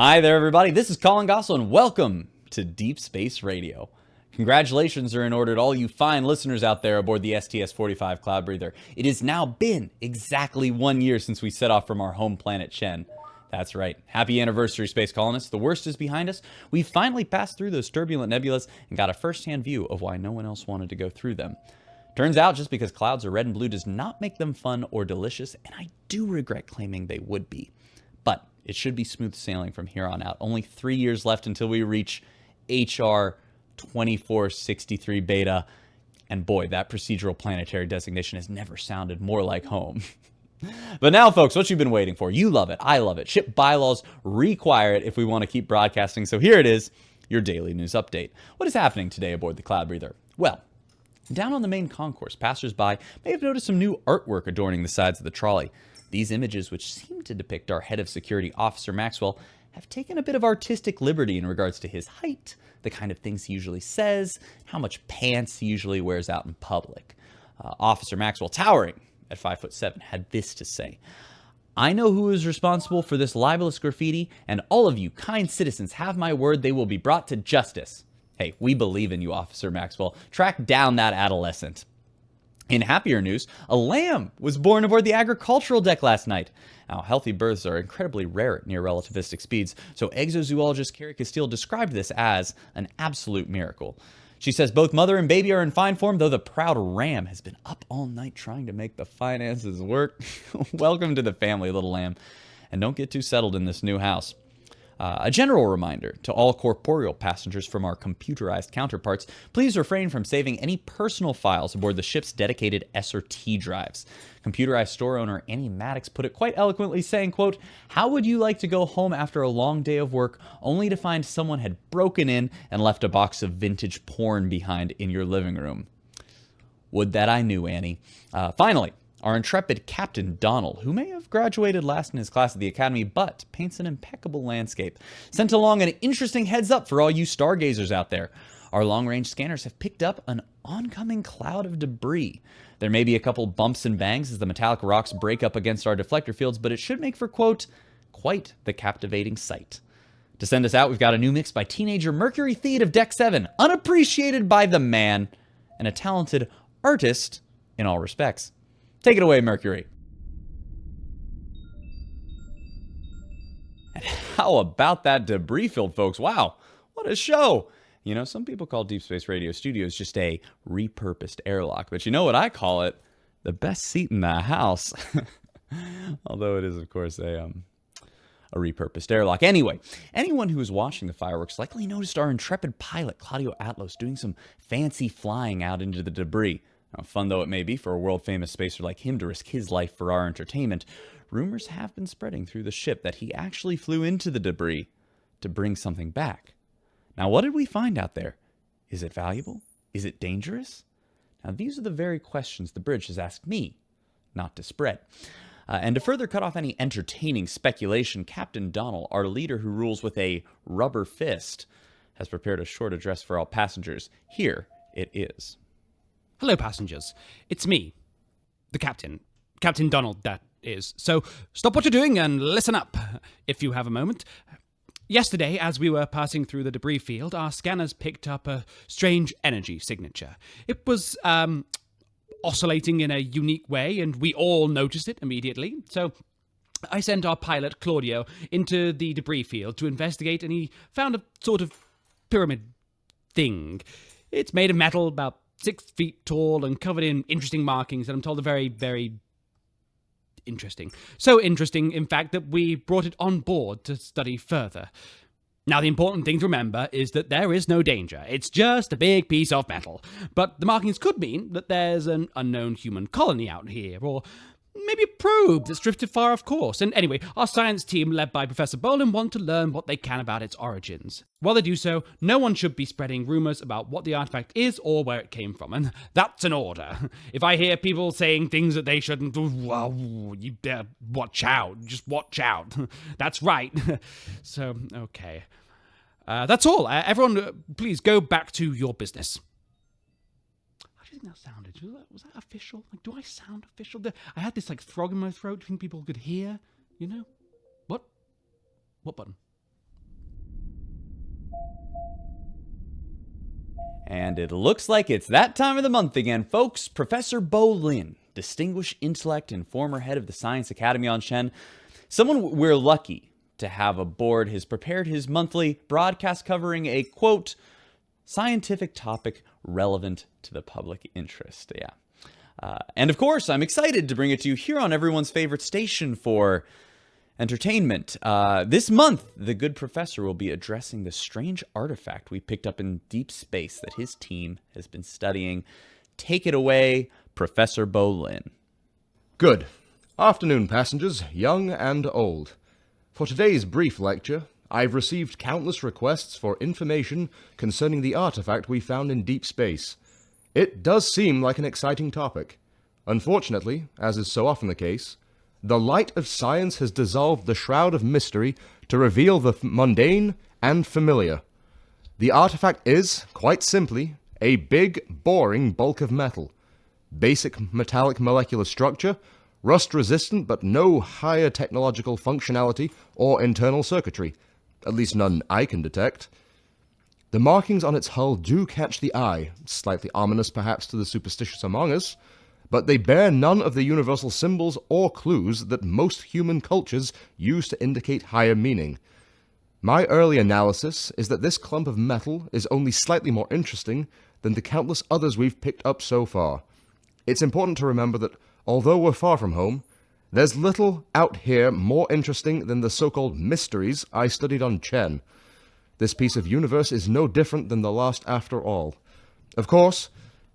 Hi there, everybody. This is Colin Gossel, and welcome to Deep Space Radio. Congratulations are in order to all you fine listeners out there aboard the STS-45 Cloud Breather. It has now been exactly 1 year since we set off from our home planet, Shen. That's right. Happy anniversary, space colonists. The worst is behind us. We've finally passed through those turbulent nebulas and got a first-hand view of why no one else wanted to go through them. Turns out just because clouds are red and blue does not make them fun or delicious, and I do regret claiming they would be. But it should be smooth sailing from here on out. Only 3 years left until we reach HR 2463 beta. And boy, that procedural planetary designation has never sounded more like home. But now, folks, what you've been waiting for. You love it. I love it. Ship bylaws require it if we want to keep broadcasting. So here it is, your daily news update. What is happening today aboard the Cloud Breather? Well, down on the main concourse, passersby may have noticed some new artwork adorning the sides of the trolley. These images, which seem to depict our head of security, Officer Maxwell, have taken a bit of artistic liberty in regards to his height, the kind of things he usually says, how much pants he usually wears out in public. Officer Maxwell, towering at 5'7", had this to say: "I know who is responsible for this libelous graffiti, and all of you kind citizens have my word they will be brought to justice." Hey, we believe in you, Officer Maxwell. Track down that adolescent. In happier news, a lamb was born aboard the agricultural deck last night. Now, healthy births are incredibly rare at near relativistic speeds, so exozoologist Carrie Castile described this as an absolute miracle. She says both mother and baby are in fine form, though the proud ram has been up all night trying to make the finances work. Welcome to the family, little lamb. And don't get too settled in this new house. A general reminder to all corporeal passengers from our computerized counterparts, please refrain from saving any personal files aboard the ship's dedicated SRT drives. Computerized store owner Annie Maddox put it quite eloquently, saying, quote, "How would you like to go home after a long day of work only to find someone had broken in and left a box of vintage porn behind in your living room?" Would that I knew, Annie. Finally, our intrepid Captain Donald, who may have graduated last in his class at the Academy, but paints an impeccable landscape, sent along an interesting heads up for all you stargazers out there. Our long-range scanners have picked up an oncoming cloud of debris. There may be a couple bumps and bangs as the metallic rocks break up against our deflector fields, but it should make for, quote, quite the captivating sight. To send us out, we've got a new mix by teenager Mercury Theed of Deck 7, unappreciated by the man, and a talented artist in all respects. Take it away, Mercury. And how about that debris field, folks? Wow, what a show. You know, some people call Deep Space Radio Studios just a repurposed airlock, but you know what I call it? The best seat in the house. Although it is, of course, a repurposed airlock. Anyway, anyone who was watching the fireworks likely noticed our intrepid pilot, Claudio Atlos, doing some fancy flying out into the debris. Now, fun though it may be for a world-famous spacer like him to risk his life for our entertainment, rumors have been spreading through the ship that he actually flew into the debris to bring something back. Now, what did we find out there? Is it valuable? Is it dangerous? Now, these are the very questions the bridge has asked me not to spread. And to further cut off any entertaining speculation, Captain Donald, our leader who rules with a rubber fist, has prepared a short address for all passengers. Here it is. Hello, passengers. It's me, the captain. Captain Donald, that is. So stop what you're doing and listen up, if you have a moment. Yesterday, as we were passing through the debris field, our scanners picked up a strange energy signature. It was, oscillating in a unique way, and we all noticed it immediately. So I sent our pilot, Claudio, into the debris field to investigate, and he found a sort of pyramid thing. It's made of metal, about 6 feet tall and covered in interesting markings that I'm told are very, very interesting. So interesting, in fact, that we brought it on board to study further. Now, the important thing to remember is that there is no danger. It's just a big piece of metal. But the markings could mean that there's an unknown human colony out here, or maybe a probe that's drifted far off course. And anyway, our science team, led by Professor Bolin, want to learn what they can about its origins. While they do so, no one should be spreading rumors about what the artifact is or where it came from. And that's an order. If I hear people saying things that they shouldn't do, well, you better watch out. Just watch out. That's right. So, okay. That's all. Everyone, please go back to your business. How do you think that sounded? Was that official? Like, do I sound official? I had this, like, frog in my throat. Do you think people could hear? You know? What? What button? And it looks like it's that time of the month again, folks. Professor Bo Lin, distinguished intellect and former head of the Science Academy on Shen, someone we're lucky to have aboard, has prepared his monthly broadcast covering a, quote, scientific topic relevant to the public interest. And of course, I'm excited to bring it to you here on everyone's favorite station for entertainment. This month, the good professor will be addressing the strange artifact we picked up in deep space that his team has been studying. Take it away, Professor Bo Lin. Good afternoon, passengers, young and old. For today's brief lecture, I've received countless requests for information concerning the artifact we found in deep space. It does seem like an exciting topic. Unfortunately, as is so often the case, the light of science has dissolved the shroud of mystery to reveal the mundane and familiar. The artifact is, quite simply, a big, boring bulk of metal. Basic metallic molecular structure, rust-resistant but no higher technological functionality or internal circuitry, at least none I can detect. The markings on its hull do catch the eye, slightly ominous perhaps to the superstitious among us, but they bear none of the universal symbols or clues that most human cultures use to indicate higher meaning. My early analysis is that this clump of metal is only slightly more interesting than the countless others we've picked up so far. It's important to remember that, although we're far from home, there's little out here more interesting than the so-called mysteries I studied on Chen. This piece of universe is no different than the last after all. Of course,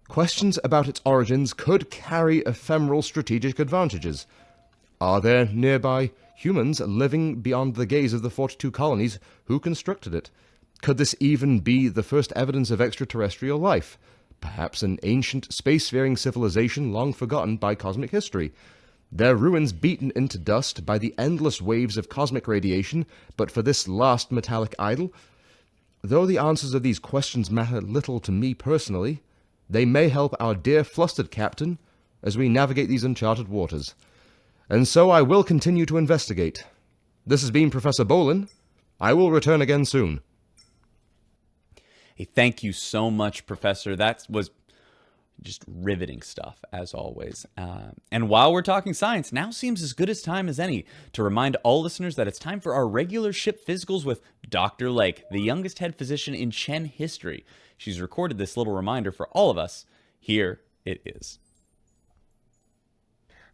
questions about its origins could carry ephemeral strategic advantages. Are there nearby humans living beyond the gaze of the 42 colonies who constructed it? Could this even be the first evidence of extraterrestrial life? Perhaps an ancient spacefaring civilization long forgotten by cosmic history. Their ruins beaten into dust by the endless waves of cosmic radiation, but for this last metallic idol? Though the answers of these questions matter little to me personally, they may help our dear flustered captain as we navigate these uncharted waters. And so I will continue to investigate. This has been Professor Bo Lin. I will return again soon. Hey, thank you so much, Professor. That was just riveting stuff, as always. And while we're talking science, now seems as good a time as any to remind all listeners that it's time for our regular ship physicals with Dr. Lake, the youngest head physician in Chen history. She's recorded this little reminder for all of us. Here it is.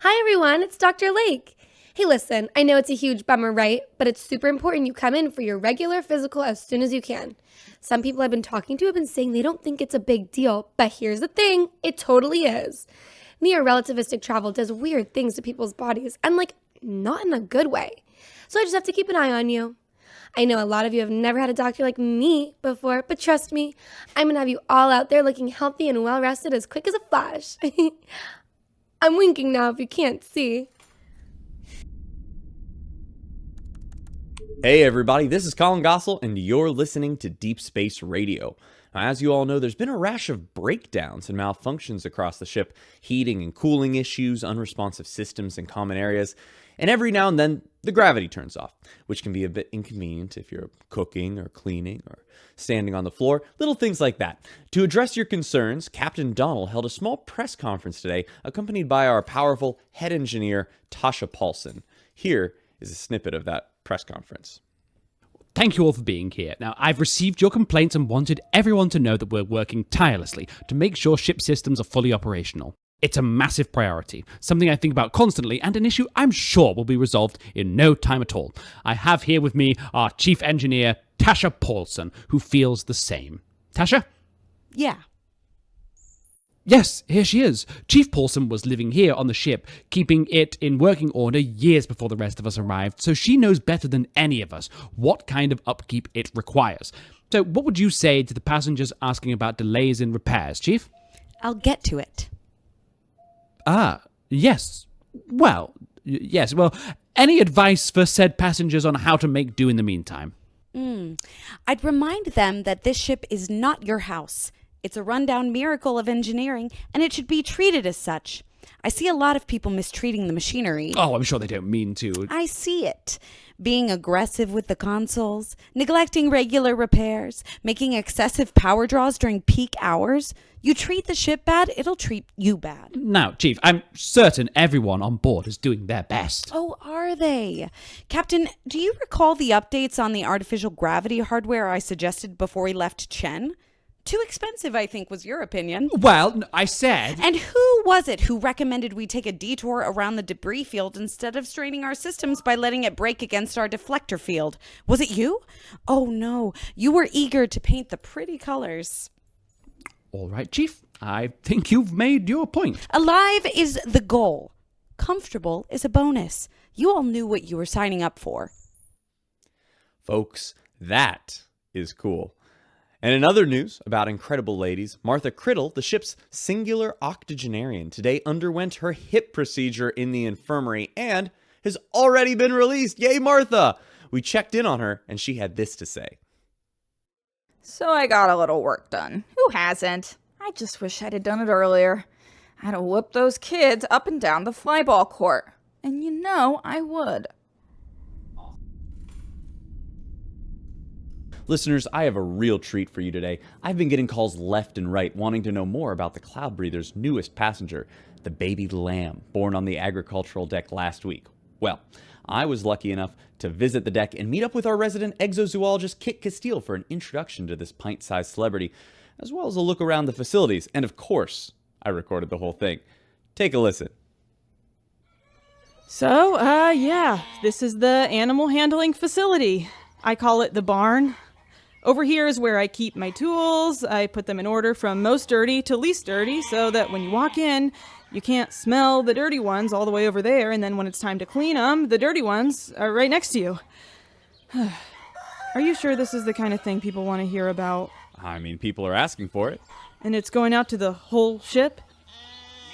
Hi everyone, it's Dr. Lake. Hey listen, I know it's a huge bummer, right? But it's super important you come in for your regular physical as soon as you can. Some people I've been talking to have been saying they don't think it's a big deal, but here's the thing, it totally is. Neo-relativistic travel does weird things to people's bodies, and not in a good way. So I just have to keep an eye on you. I know a lot of you have never had a doctor like me before, but trust me, I'm going to have you all out there looking healthy and well-rested as quick as a flash. I'm winking now if you can't see. Hey everybody, this is Colin Gossel, and you're listening to Deep Space Radio. Now, as you all know, there's been a rash of breakdowns and malfunctions across the ship, heating and cooling issues, unresponsive systems in common areas, and every now and then the gravity turns off, which can be a bit inconvenient if you're cooking or cleaning or standing on the floor, little things like that. To address your concerns, Captain Donald held a small press conference today, accompanied by our powerful head engineer, Tasha Paulson. Here is a snippet of that press conference. Thank you all for being here. Now, I've received your complaints and wanted everyone to know that we're working tirelessly to make sure ship systems are fully operational. It's a massive priority, something I think about constantly, and an issue I'm sure will be resolved in no time at all. I have here with me our chief engineer, Tasha Paulson, who feels the same. Tasha? Yeah. Yes, here she is. Chief Paulson was living here on the ship, keeping it in working order years before the rest of us arrived, so she knows better than any of us what kind of upkeep it requires. So what would you say to the passengers asking about delays in repairs, Chief? I'll get to it. Yes. Well, yes. Well, any advice for said passengers on how to make do in the meantime? I'd remind them that this ship is not your house. It's a rundown miracle of engineering, and it should be treated as such. I see a lot of people mistreating the machinery. Oh, I'm sure they don't mean to. I see it. Being aggressive with the consoles, neglecting regular repairs, making excessive power draws during peak hours. You treat the ship bad, it'll treat you bad. Now, Chief, I'm certain everyone on board is doing their best. Oh, are they? Captain, do you recall the updates on the artificial gravity hardware I suggested before we left Chen? Too expensive, I think, was your opinion. Well, I said... And who was it who recommended we take a detour around the debris field instead of straining our systems by letting it break against our deflector field? Was it you? Oh, no. You were eager to paint the pretty colors. All right, Chief. I think you've made your point. Alive is the goal. Comfortable is a bonus. You all knew what you were signing up for. Folks, that is cool. And in other news about incredible ladies, Martha Criddle, the ship's singular octogenarian, today underwent her hip procedure in the infirmary and has already been released. Yay, Martha! We checked in on her, and she had this to say. So I got a little work done. Who hasn't? I just wish I'd have done it earlier. I'd have whooped those kids up and down the flyball court. And you know I would. Listeners, I have a real treat for you today. I've been getting calls left and right wanting to know more about the Cloud Breather's newest passenger, the baby lamb, born on the agricultural deck last week. Well, I was lucky enough to visit the deck and meet up with our resident exozoologist Kit Castile for an introduction to this pint-sized celebrity, as well as a look around the facilities. And of course, I recorded the whole thing. Take a listen. So, this is the animal handling facility. I call it the barn. Over here is where I keep my tools. I put them in order from most dirty to least dirty so that when you walk in, you can't smell the dirty ones all the way over there, and then when it's time to clean them, the dirty ones are right next to you. Are you sure this is the kind of thing people want to hear about? I mean, people are asking for it. And it's going out to the whole ship?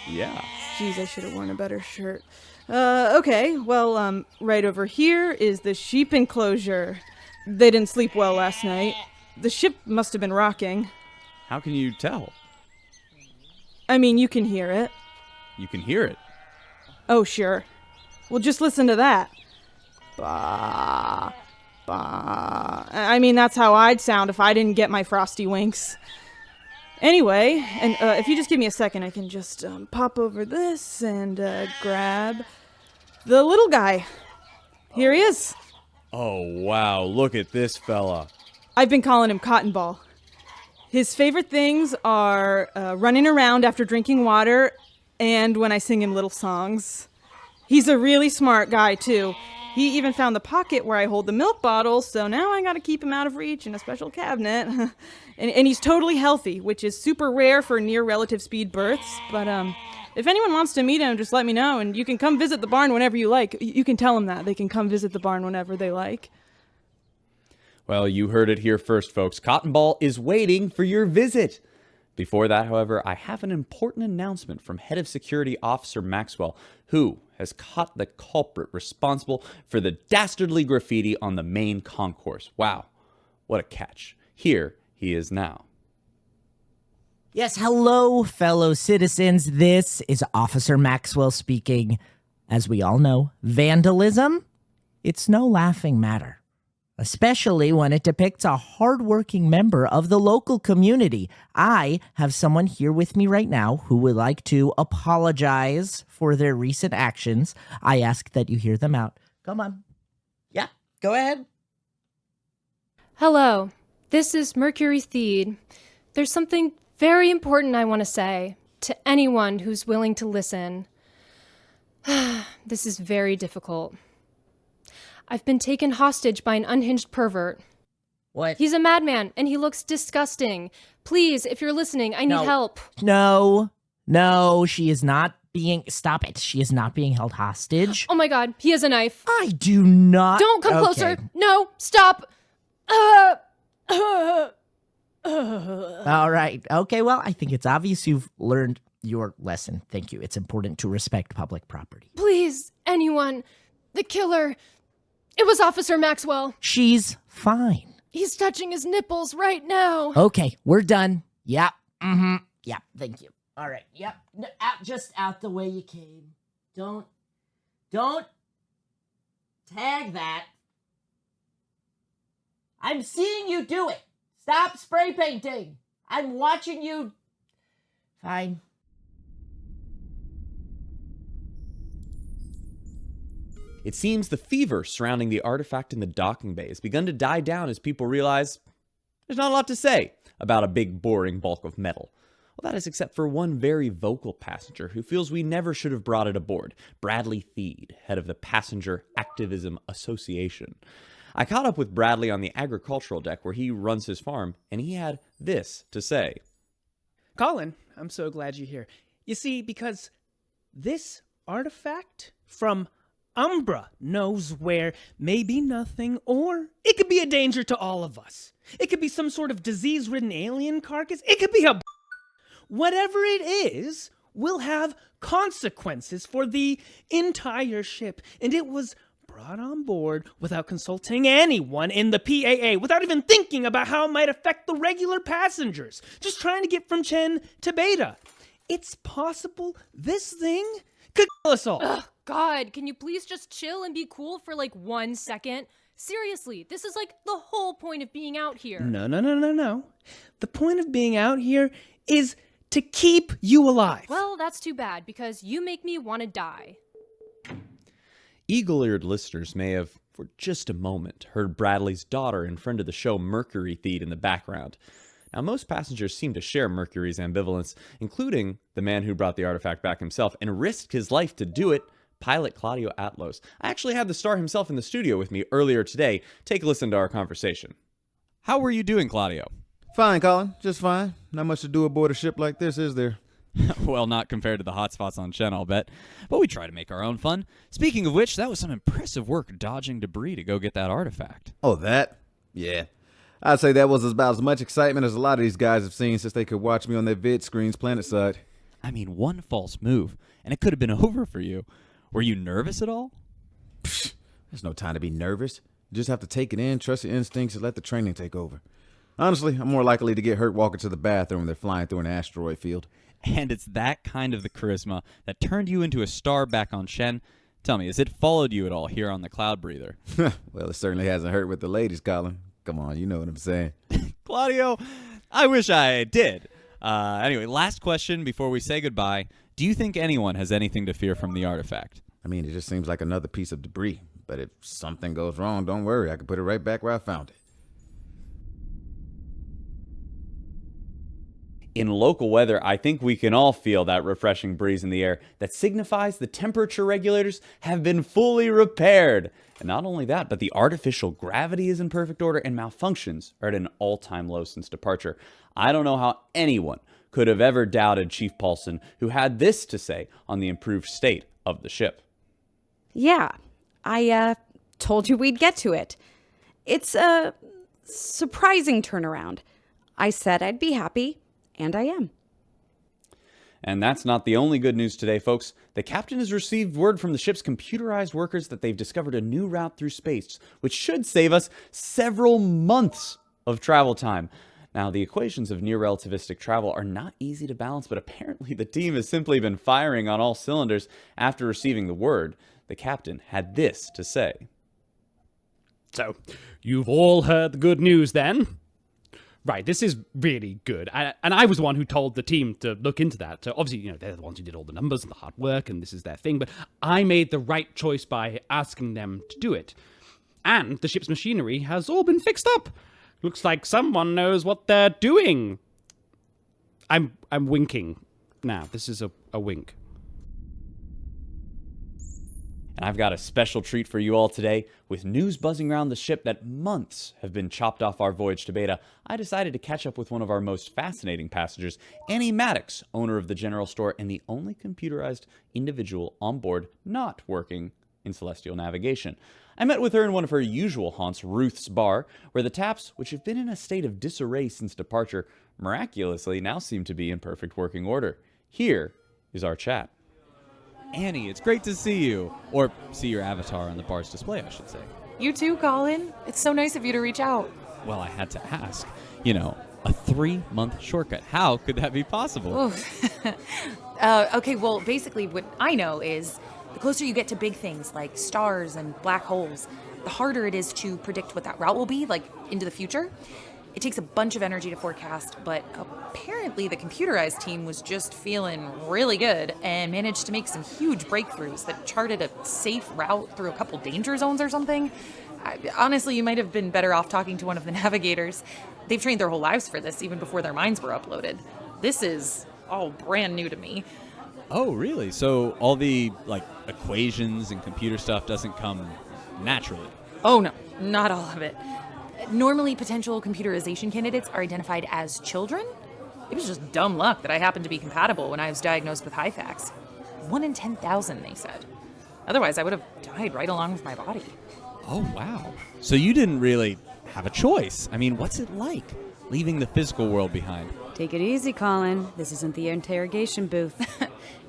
Yeah. Jeez, I should have worn a better shirt. Okay, well, right over here is the sheep enclosure. They didn't sleep well last night. The ship must have been rocking. How can you tell? I mean, you can hear it. You can hear it. Oh, sure. Well, just listen to that. Bah, bah. I mean, that's how I'd sound if I didn't get my frosty winks. Anyway, and if you just give me a second, I can just pop over this and grab the little guy. Here he is. Oh, wow. Look at this fella. I've been calling him Cotton Ball. His favorite things are running around after drinking water and when I sing him little songs. He's a really smart guy, too. He even found the pocket where I hold the milk bottle, so now I gotta keep him out of reach in a special cabinet. and he's totally healthy, which is super rare for near relative speed births. But if anyone wants to meet him, just let me know, and you can come visit the barn whenever you like. You can tell them that. They can come visit the barn whenever they like. Well, you heard it here first, folks. Cotton Ball is waiting for your visit. Before that, however, I have an important announcement from Head of Security Officer Maxwell, who has caught the culprit responsible for the dastardly graffiti on the main concourse. Wow, what a catch. Here he is now. Yes, hello, fellow citizens. This is Officer Maxwell speaking. As we all know, vandalism, it's no laughing matter, especially when it depicts a hardworking member of the local community. I have someone here with me right now who would like to apologize for their recent actions. I ask that you hear them out. Come on. Yeah, go ahead. Hello, this is Mercury Theed. There's something very important I want to say to anyone who's willing to listen. This is very difficult. I've been taken hostage by an unhinged pervert. What? He's a madman, and he looks disgusting. Please, if you're listening, I need help. No, she is not being... Stop it. She is not being held hostage. Oh my god, he has a knife. I do not... Don't come Okay. closer. No, stop. All right. Okay, well, I think it's obvious you've learned your lesson. Thank you. It's important to respect public property. Please, anyone. The killer. It was Officer Maxwell. She's fine. He's touching his nipples right now. Okay, we're done. Yeah. Yeah, thank you. All right. Yep. Just out the way you came. Don't tag that. I'm seeing you do it. Stop spray painting. I'm watching you. Fine. It seems the fever surrounding the artifact in the docking bay has begun to die down as people realize there's not a lot to say about a big, boring bulk of metal. Well, that is except for one very vocal passenger who feels we never should have brought it aboard, Bradley Theed, head of the Passenger Activism Association. I caught up with Bradley on the agricultural deck where he runs his farm, and he had this to say. Colin, I'm so glad you're here. You see, because this artifact from Umbra knows where may be nothing, or it could be a danger to all of us. It could be some sort of disease-ridden alien carcass. It could be a... Whatever it is will have consequences for the entire ship. And it was brought on board without consulting anyone in the PAA, without even thinking about how it might affect the regular passengers. Just trying to get from Chen to Beta. It's possible this thing could kill us all. Ugh, God, can you please just chill and be cool for like 1 second? Seriously, this is like the whole point of being out here. No. The point of being out here is to keep you alive. Well, that's too bad, because you make me want to die. Eagle-eared listeners may have, for just a moment, heard Bradley's daughter and friend of the show, Mercury Theed, in the background. Now, most passengers seem to share Mercury's ambivalence, including the man who brought the artifact back himself and risked his life to do it, pilot Claudio Atlos. I actually had the star himself in the studio with me earlier today. Take a listen to our conversation. How were you doing, Claudio? Fine, Colin. Just fine. Not much to do aboard a ship like this, is there? Well, not compared to the hotspots on Chen, I'll bet. But we try to make our own fun. Speaking of which, that was some impressive work dodging debris to go get that artifact. Oh, that? Yeah. I'd say that was about as much excitement as a lot of these guys have seen since they could watch me on their vid screens planetside. I mean, one false move, and it could have been over for you. Were you nervous at all? Psh, there's no time to be nervous. You just have to take it in, trust your instincts, and let the training take over. Honestly, I'm more likely to get hurt walking to the bathroom when they're flying through an asteroid field. And it's that kind of the charisma that turned you into a star back on Shen. Tell me, has it followed you at all here on the Cloud Breather? Well, it certainly hasn't hurt with the ladies, Colin. Come on, you know what I'm saying. Claudio, I wish I did. Anyway, last question before we say goodbye. Do you think anyone has anything to fear from the artifact? I mean, it just seems like another piece of debris. But if something goes wrong, don't worry. I can put it right back where I found it. In local weather, I think we can all feel that refreshing breeze in the air that signifies the temperature regulators have been fully repaired. And not only that, but the artificial gravity is in perfect order and malfunctions are at an all-time low since departure. I don't know how anyone could have ever doubted Chief Paulson, who had this to say on the improved state of the ship. Yeah, I told you we'd get to it. It's a surprising turnaround. I said I'd be happy. And I am. And that's not the only good news today, folks. The captain has received word from the ship's computerized workers that they've discovered a new route through space, which should save us several months of travel time. Now, the equations of near-relativistic travel are not easy to balance, but apparently the team has simply been firing on all cylinders after receiving the word. The captain had this to say. So, you've all heard the good news then? Right, this is really good. And I was the one who told the team to look into that. So obviously, they're the ones who did all the numbers and the hard work, and this is their thing. But I made the right choice by asking them to do it. And the ship's machinery has all been fixed up. Looks like someone knows what they're doing. I'm winking now. This is a wink. And I've got a special treat for you all today. With news buzzing around the ship that months have been chopped off our voyage to Beta, I decided to catch up with one of our most fascinating passengers, Annie Maddox, owner of the General Store and the only computerized individual on board not working in celestial navigation. I met with her in one of her usual haunts, Ruth's Bar, where the taps, which have been in a state of disarray since departure, miraculously now seem to be in perfect working order. Here is our chat. Annie, it's great to see you. Or see your avatar on the bar's display, I should say. You too, Colin. It's so nice of you to reach out. Well, I had to ask. A 3-month shortcut. How could that be possible? Okay, well, basically what I know is the closer you get to big things like stars and black holes, the harder it is to predict what that route will be, like into the future. It takes a bunch of energy to forecast, but apparently the computerized team was just feeling really good and managed to make some huge breakthroughs that charted a safe route through a couple danger zones or something. Honestly, you might have been better off talking to one of the navigators. They've trained their whole lives for this, even before their minds were uploaded. This is all brand new to me. Oh, really? So all the equations and computer stuff doesn't come naturally? Oh no, not all of it. Normally, potential computerization candidates are identified as children. It was just dumb luck that I happened to be compatible when I was diagnosed with Hyphax. 1 in 10,000, they said. Otherwise, I would have died right along with my body. Oh, wow. So you didn't really have a choice. I mean, what's it like, leaving the physical world behind? Take it easy, Colin. This isn't the interrogation booth.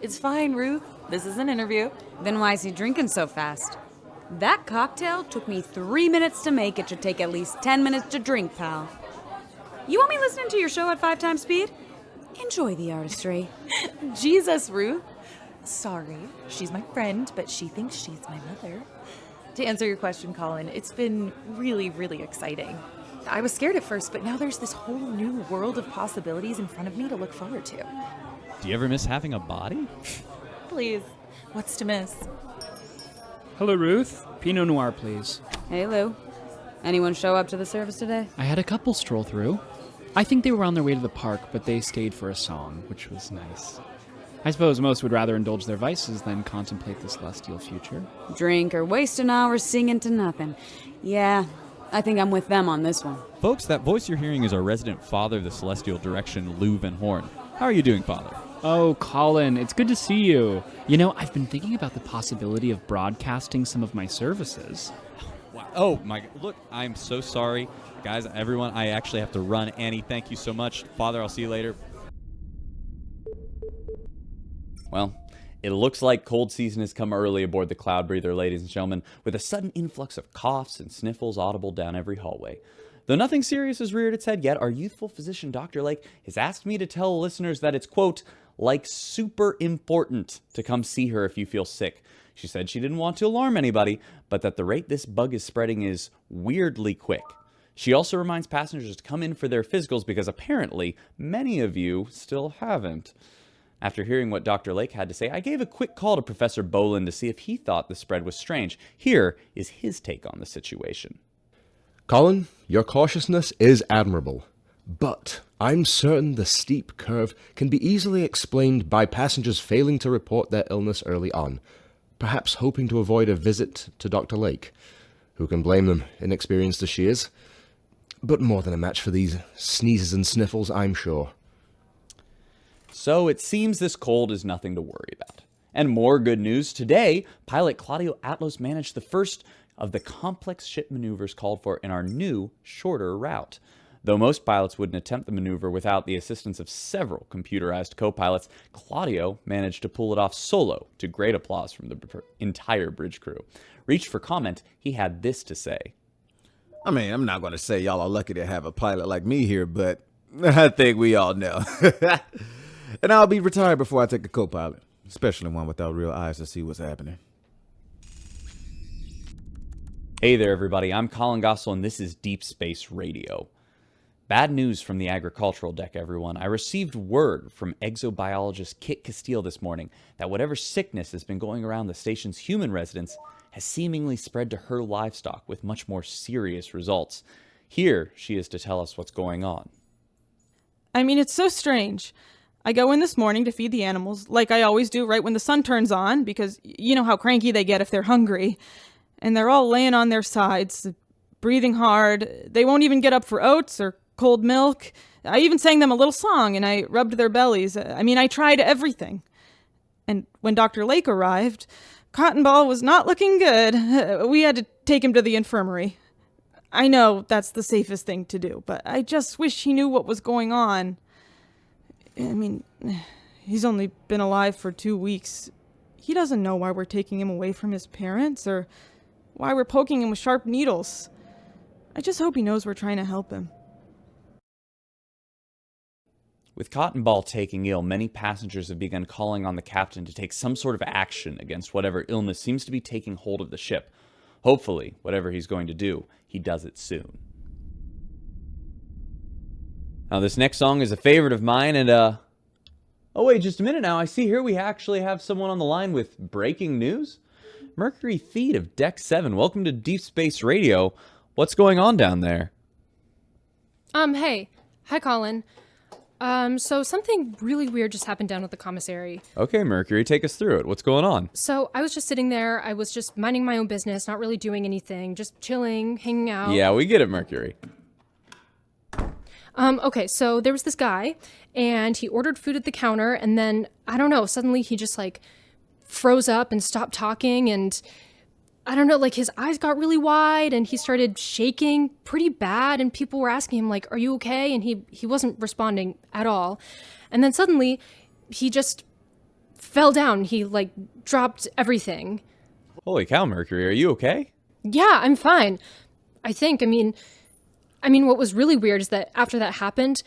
It's fine, Ruth. This is an interview. Then why is he drinking so fast? That cocktail took me 3 minutes to make. It should take at least 10 minutes to drink, pal. You want me listening to your show at 5 times speed? Enjoy the artistry. Jesus, Ruth. Sorry, she's my friend, but she thinks she's my mother. To answer your question, Colin, it's been really, really exciting. I was scared at first, but now there's this whole new world of possibilities in front of me to look forward to. Do you ever miss having a body? Please, what's to miss? Hello, Ruth. Pinot Noir, please. Hey, Lou. Anyone show up to the service today? I had a couple stroll through. I think they were on their way to the park, but they stayed for a song, which was nice. I suppose most would rather indulge their vices than contemplate the celestial future. Drink or waste an hour singing to nothing. Yeah, I think I'm with them on this one. Folks, that voice you're hearing is our resident father of the celestial direction, Lou Van Horn. How are you doing, Father? Oh, Colin, it's good to see you. You know, I've been thinking about the possibility of broadcasting some of my services. Wow. Oh, my... Look, I'm so sorry. Guys, everyone, I actually have to run. Annie, thank you so much. Father, I'll see you later. Well, it looks like cold season has come early aboard the Cloud Breather, ladies and gentlemen, with a sudden influx of coughs and sniffles audible down every hallway. Though nothing serious has reared its head yet, our youthful physician, Dr. Lake, has asked me to tell listeners that it's, quote, super important to come see her if you feel sick. She said she didn't want to alarm anybody, but that the rate this bug is spreading is weirdly quick. She also reminds passengers to come in for their physicals because apparently many of you still haven't. After hearing what Dr. Lake had to say, I gave a quick call to Professor Bolin to see if he thought the spread was strange. Here is his take on the situation. Colin, your cautiousness is admirable, but I'm certain the steep curve can be easily explained by passengers failing to report their illness early on, perhaps hoping to avoid a visit to Dr. Lake. Who can blame them, inexperienced as she is? But more than a match for these sneezes and sniffles, I'm sure. So it seems this cold is nothing to worry about. And more good news, today, pilot Claudio Atlos managed the first of the complex ship maneuvers called for in our new, shorter route. Though most pilots wouldn't attempt the maneuver without the assistance of several computerized co-pilots, Claudio managed to pull it off solo to great applause from the entire bridge crew. Reached for comment, he had this to say. I mean, I'm not going to say y'all are lucky to have a pilot like me here, but I think we all know. And I'll be retired before I take a co-pilot, especially one without real eyes to see what's happening. Hey there, everybody. I'm Colin Gossel, and this is Deep Space Radio. Bad news from the agricultural deck, everyone. I received word from exobiologist Kit Castile this morning that whatever sickness has been going around the station's human residents has seemingly spread to her livestock with much more serious results. Here, she is to tell us what's going on. I mean, it's so strange. I go in this morning to feed the animals, like I always do right when the sun turns on, because you know how cranky they get if they're hungry. And they're all laying on their sides, breathing hard. They won't even get up for oats or cold milk. I even sang them a little song, and I rubbed their bellies. I mean, I tried everything. And when Dr. Lake arrived, Cotton Ball was not looking good. We had to take him to the infirmary. I know that's the safest thing to do, but I just wish he knew what was going on. I mean, he's only been alive for 2 weeks. He doesn't know why we're taking him away from his parents or why we're poking him with sharp needles. I just hope he knows we're trying to help him. With Cotton Ball taking ill, many passengers have begun calling on the captain to take some sort of action against whatever illness seems to be taking hold of the ship. Hopefully, whatever he's going to do, he does it soon. Now, this next song is a favorite of mine, and, oh, wait, just a minute now. I see here we actually have someone on the line with breaking news. Mercury Theed of Deck 7, welcome to Deep Space Radio. What's going on down there? Hey. Hi, Colin. So something really weird just happened down at the commissary. Okay, Mercury, take us through it. What's going on? So I was just sitting there. I was just minding my own business, not really doing anything, just chilling, hanging out. Yeah, we get it, Mercury. Okay, so there was this guy, and he ordered food at the counter, and then, I don't know, suddenly he just, like, froze up and stopped talking, and I don't know, like, his eyes got really wide, and he started shaking pretty bad, and people were asking him, like, are you okay? And he wasn't responding at all. And then suddenly, he just fell down. He, like, dropped everything. Holy cow, Mercury, are you okay? Yeah, I'm fine. I think, I mean, what was really weird is that after that happened,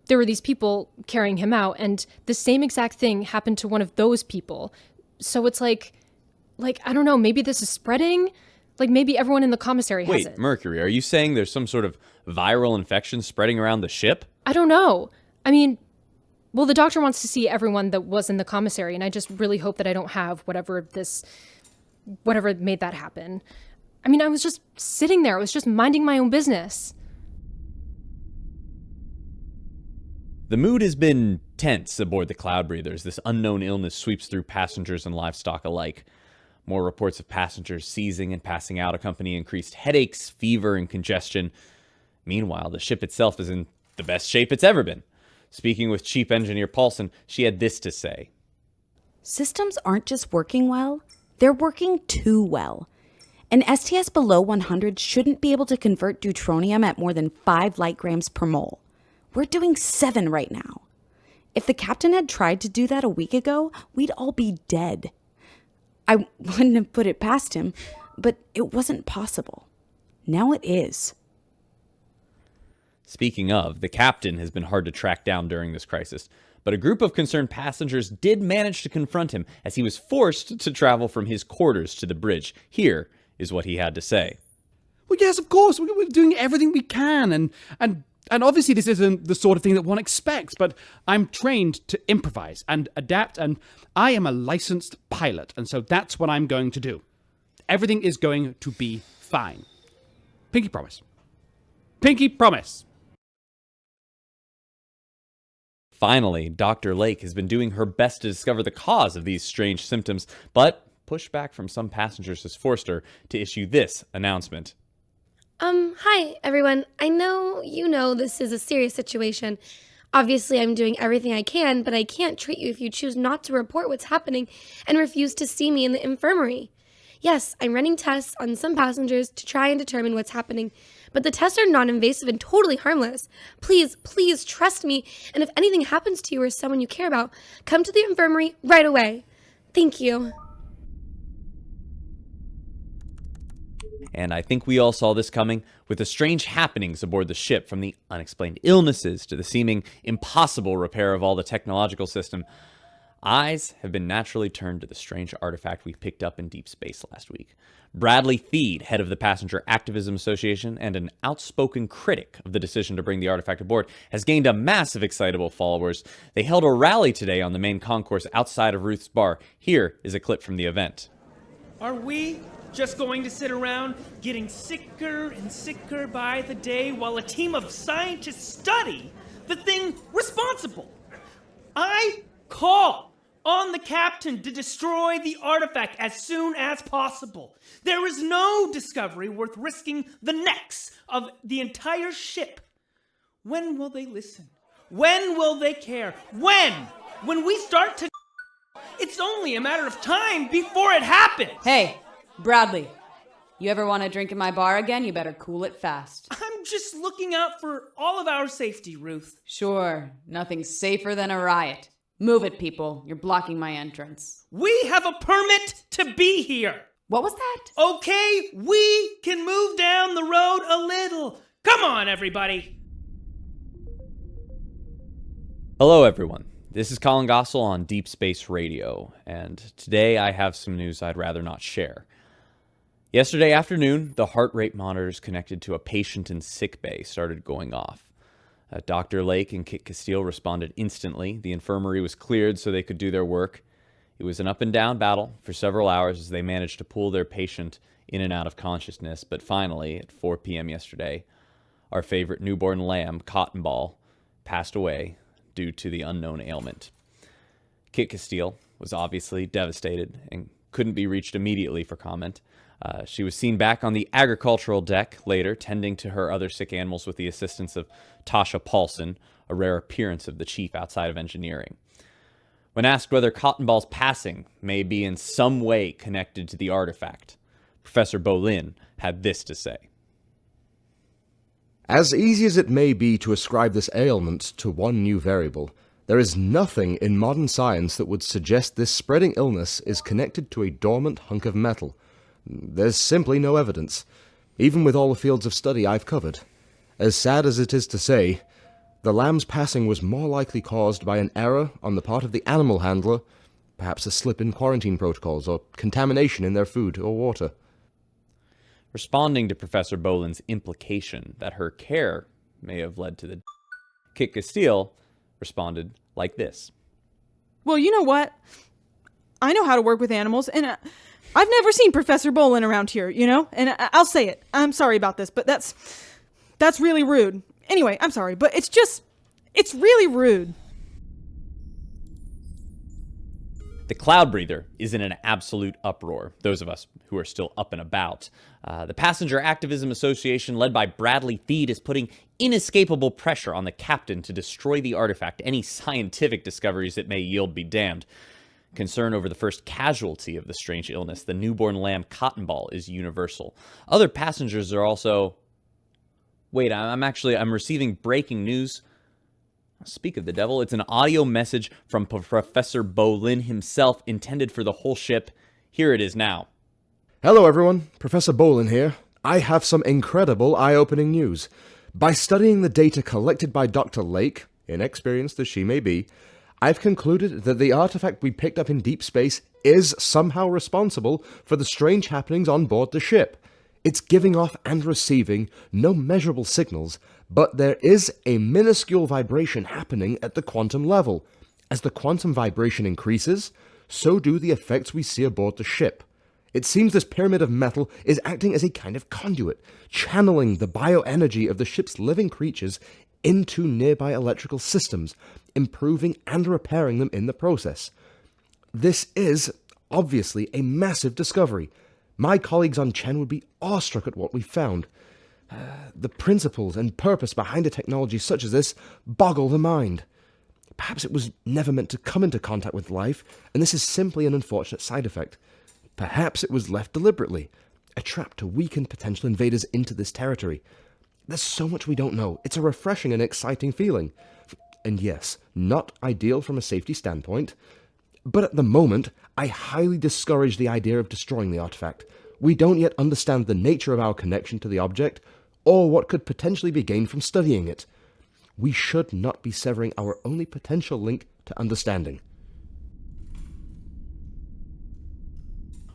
there were these people carrying him out, and the same exact thing happened to one of those people. So it's like, I don't know, maybe this is spreading? Like, maybe everyone in the commissary has it. Wait, Mercury, are you saying there's some sort of viral infection spreading around the ship? I don't know. I mean, well, the doctor wants to see everyone that was in the commissary, and I just really hope that I don't have whatever made that happen. I mean, I was just sitting there. I was just minding my own business. The mood has been tense aboard the Cloud Breathers. This unknown illness sweeps through passengers and livestock alike. More reports of passengers seizing and passing out accompany increased headaches, fever, and congestion. Meanwhile, the ship itself is in the best shape it's ever been. Speaking with Chief Engineer Paulson, she had this to say. Systems aren't just working well, they're working too well. An STS below 100 shouldn't be able to convert deuteronium at more than 5 light grams per mole. We're doing 7 right now. If the captain had tried to do that a week ago, we'd all be dead. I wouldn't have put it past him, but it wasn't possible. Now it is. Speaking of, the captain has been hard to track down during this crisis, but a group of concerned passengers did manage to confront him as he was forced to travel from his quarters to the bridge. Here is what he had to say. Well, yes, of course. We're doing everything we can, and obviously this isn't the sort of thing that one expects, but I'm trained to improvise and adapt, and I am a licensed pilot, and so that's what I'm going to do. Everything is going to be fine. Pinky promise. Pinky promise. Finally, Dr. Lake has been doing her best to discover the cause of these strange symptoms, but pushback from some passengers has forced her to issue this announcement. Hi, everyone. I know you know this is a serious situation. Obviously, I'm doing everything I can, but I can't treat you if you choose not to report what's happening and refuse to see me in the infirmary. Yes, I'm running tests on some passengers to try and determine what's happening, but the tests are non-invasive and totally harmless. Please, please trust me, and if anything happens to you or someone you care about, come to the infirmary right away. Thank you. And I think we all saw this coming, with the strange happenings aboard the ship, from the unexplained illnesses to the seeming impossible repair of all the technological system. Eyes have been naturally turned to the strange artifact we picked up in deep space last week. Bradley Theed, head of the Passenger Activism Association and an outspoken critic of the decision to bring the artifact aboard, has gained a massive excitable followers. They held a rally today on the main concourse outside of Ruth's bar. Here is a clip from the event. Are we just going to sit around getting sicker and sicker by the day while a team of scientists study the thing responsible? I call on the captain to destroy the artifact as soon as possible. There is no discovery worth risking the necks of the entire ship. When will they listen? When will they care? When we start to... It's only a matter of time before it happens. Hey, Bradley, you ever want to drink in my bar again? You better cool it fast. I'm just looking out for all of our safety, Ruth. Sure, nothing's safer than a riot. Move it, people. You're blocking my entrance. We have a permit to be here. What was that? Okay, we can move down the road a little. Come on, everybody. Hello, everyone. This is Colin Gossel on Deep Space Radio, and today I have some news I'd rather not share. Yesterday afternoon, the heart rate monitors connected to a patient in sickbay started going off. Dr. Lake and Kit Castile responded instantly. The infirmary was cleared so they could do their work. It was an up-and-down battle for several hours as they managed to pull their patient in and out of consciousness, but finally, at 4 p.m. yesterday, our favorite newborn lamb, Cotton Ball, passed away due to the unknown ailment. Kit Castile was obviously devastated and couldn't be reached immediately for comment. She was seen back on the agricultural deck later, tending to her other sick animals with the assistance of Tasha Paulson, a rare appearance of the chief outside of engineering. When asked whether Cotton Ball's passing may be in some way connected to the artifact, Professor Bolin had this to say. As easy as it may be to ascribe this ailment to one new variable, there is nothing in modern science that would suggest this spreading illness is connected to a dormant hunk of metal. There's simply no evidence, even with all the fields of study I've covered. As sad as it is to say, the lamb's passing was more likely caused by an error on the part of the animal handler, perhaps a slip in quarantine protocols or contamination in their food or water. Responding to Professor Bolin's implication that her care may have led to the Kit Castile responded like this. Well, you know what? I know how to work with animals, and I've never seen Professor Bolin around here, you know? And I'll say it. I'm sorry about this, but that's really rude. Anyway, I'm sorry, but it's really rude. The Cloud Breather is in an absolute uproar, those of us who are still up and about. The Passenger Activism Association, led by Bradley Theed, is putting inescapable pressure on the captain to destroy the artifact. Any scientific discoveries it may yield be damned. Concern over the first casualty of the strange illness, the newborn lamb Cotton Ball, is universal. Other passengers are also... Wait, I'm receiving breaking news. Speak of the devil, it's an audio message from Professor Bolin himself, intended for the whole ship. Here it is now. Hello everyone, Professor Bolin here. I have some incredible eye-opening news. By studying the data collected by Dr. Lake, inexperienced as she may be, I've concluded that the artifact we picked up in deep space is somehow responsible for the strange happenings on board the ship. It's giving off and receiving no measurable signals, but there is a minuscule vibration happening at the quantum level. As the quantum vibration increases, so do the effects we see aboard the ship. It seems this pyramid of metal is acting as a kind of conduit, channeling the bioenergy of the ship's living creatures into nearby electrical systems, improving and repairing them in the process. This is, obviously, a massive discovery. My colleagues on Chen would be awestruck at what we found. The principles and purpose behind a technology such as this boggle the mind. Perhaps it was never meant to come into contact with life, and this is simply an unfortunate side effect. Perhaps it was left deliberately, a trap to weaken potential invaders into this territory. There's so much we don't know. It's a refreshing and exciting feeling. And yes, not ideal from a safety standpoint, but at the moment, I highly discourage the idea of destroying the artifact. We don't yet understand the nature of our connection to the object, or what could potentially be gained from studying it. We should not be severing our only potential link to understanding.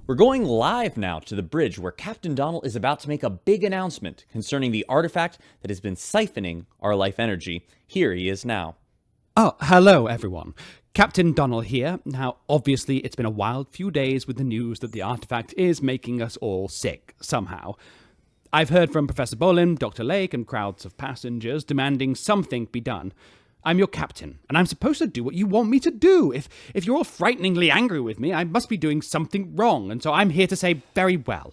We're going live now to the bridge where Captain Donald is about to make a big announcement concerning the artifact that has been siphoning our life energy. Here he is now. Oh, hello everyone. Captain Donald here. Now, obviously, it's been a wild few days with the news that the artifact is making us all sick, somehow. I've heard from Professor Bolin, Dr. Lake, and crowds of passengers demanding something be done. I'm your captain, and I'm supposed to do what you want me to do. If you're all frighteningly angry with me, I must be doing something wrong, and so I'm here to say very well.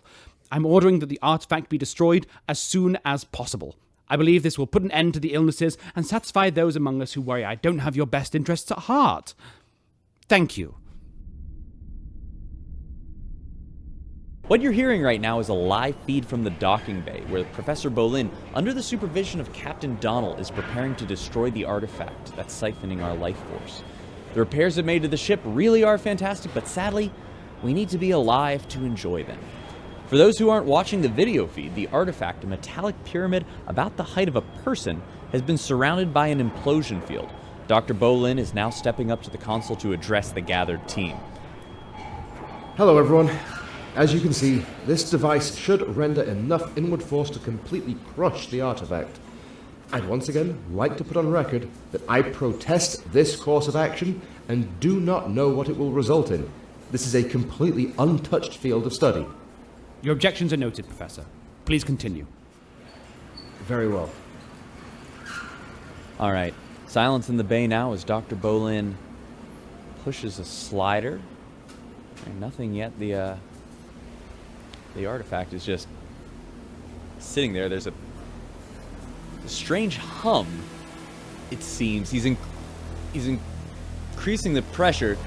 I'm ordering that the artifact be destroyed as soon as possible. I believe this will put an end to the illnesses and satisfy those among us who worry I don't have your best interests at heart. Thank you. What you're hearing right now is a live feed from the docking bay, where Professor Bolin, under the supervision of Captain Donald, is preparing to destroy the artifact that's siphoning our life force. The repairs it made to the ship really are fantastic, but sadly, we need to be alive to enjoy them. For those who aren't watching the video feed, the artifact, a metallic pyramid about the height of a person, has been surrounded by an implosion field. Dr. Bolin is now stepping up to the console to address the gathered team. Hello, everyone. As you can see, this device should render enough inward force to completely crush the artifact. I'd once again like to put on record that I protest this course of action and do not know what it will result in. This is a completely untouched field of study. Your objections are noted, Professor. Please continue. Very well. All right. Silence in the bay now as Dr. Bolin pushes a slider. And nothing yet. The artifact is just sitting there. There's a strange hum, it seems. He's increasing the pressure.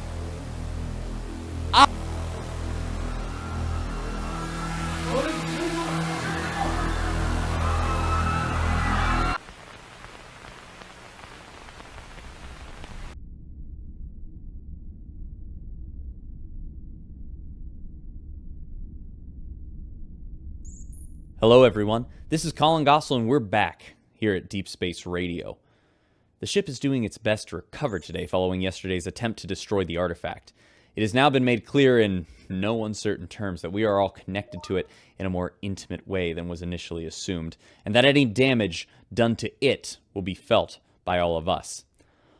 Hello, everyone. This is Colin Gosselin. We're back here at Deep Space Radio. The ship is doing its best to recover today following yesterday's attempt to destroy the artifact. It has now been made clear in no uncertain terms that we are all connected to it in a more intimate way than was initially assumed, and that any damage done to it will be felt by all of us.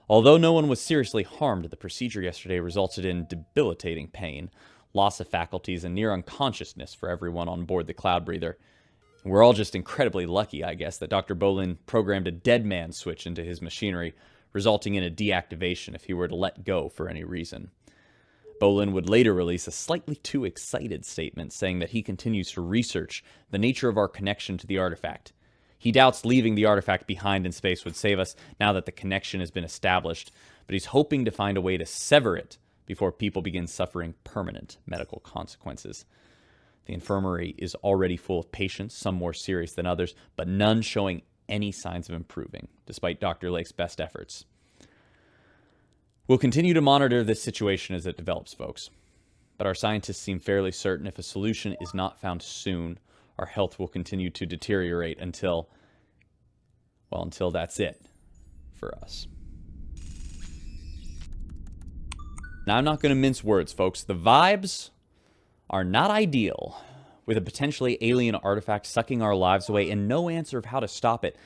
Although no one was seriously harmed, the procedure yesterday resulted in debilitating pain, loss of faculties, and near unconsciousness for everyone on board the Cloud Breather. We're all just incredibly lucky, I guess, that Dr. Bolin programmed a dead man switch into his machinery, resulting in a deactivation if he were to let go for any reason. Bolin would later release a slightly too excited statement saying that he continues to research the nature of our connection to the artifact. He doubts leaving the artifact behind in space would save us now that the connection has been established, but he's hoping to find a way to sever it before people begin suffering permanent medical consequences. The infirmary is already full of patients, some more serious than others, but none showing any signs of improving, despite Dr. Lake's best efforts. We'll continue to monitor this situation as it develops, folks. But our scientists seem fairly certain if a solution is not found soon, our health will continue to deteriorate until that's it for us. Now, I'm not going to mince words, folks. The vibes are not ideal, with a potentially alien artifact sucking our lives away and no answer of how to stop it.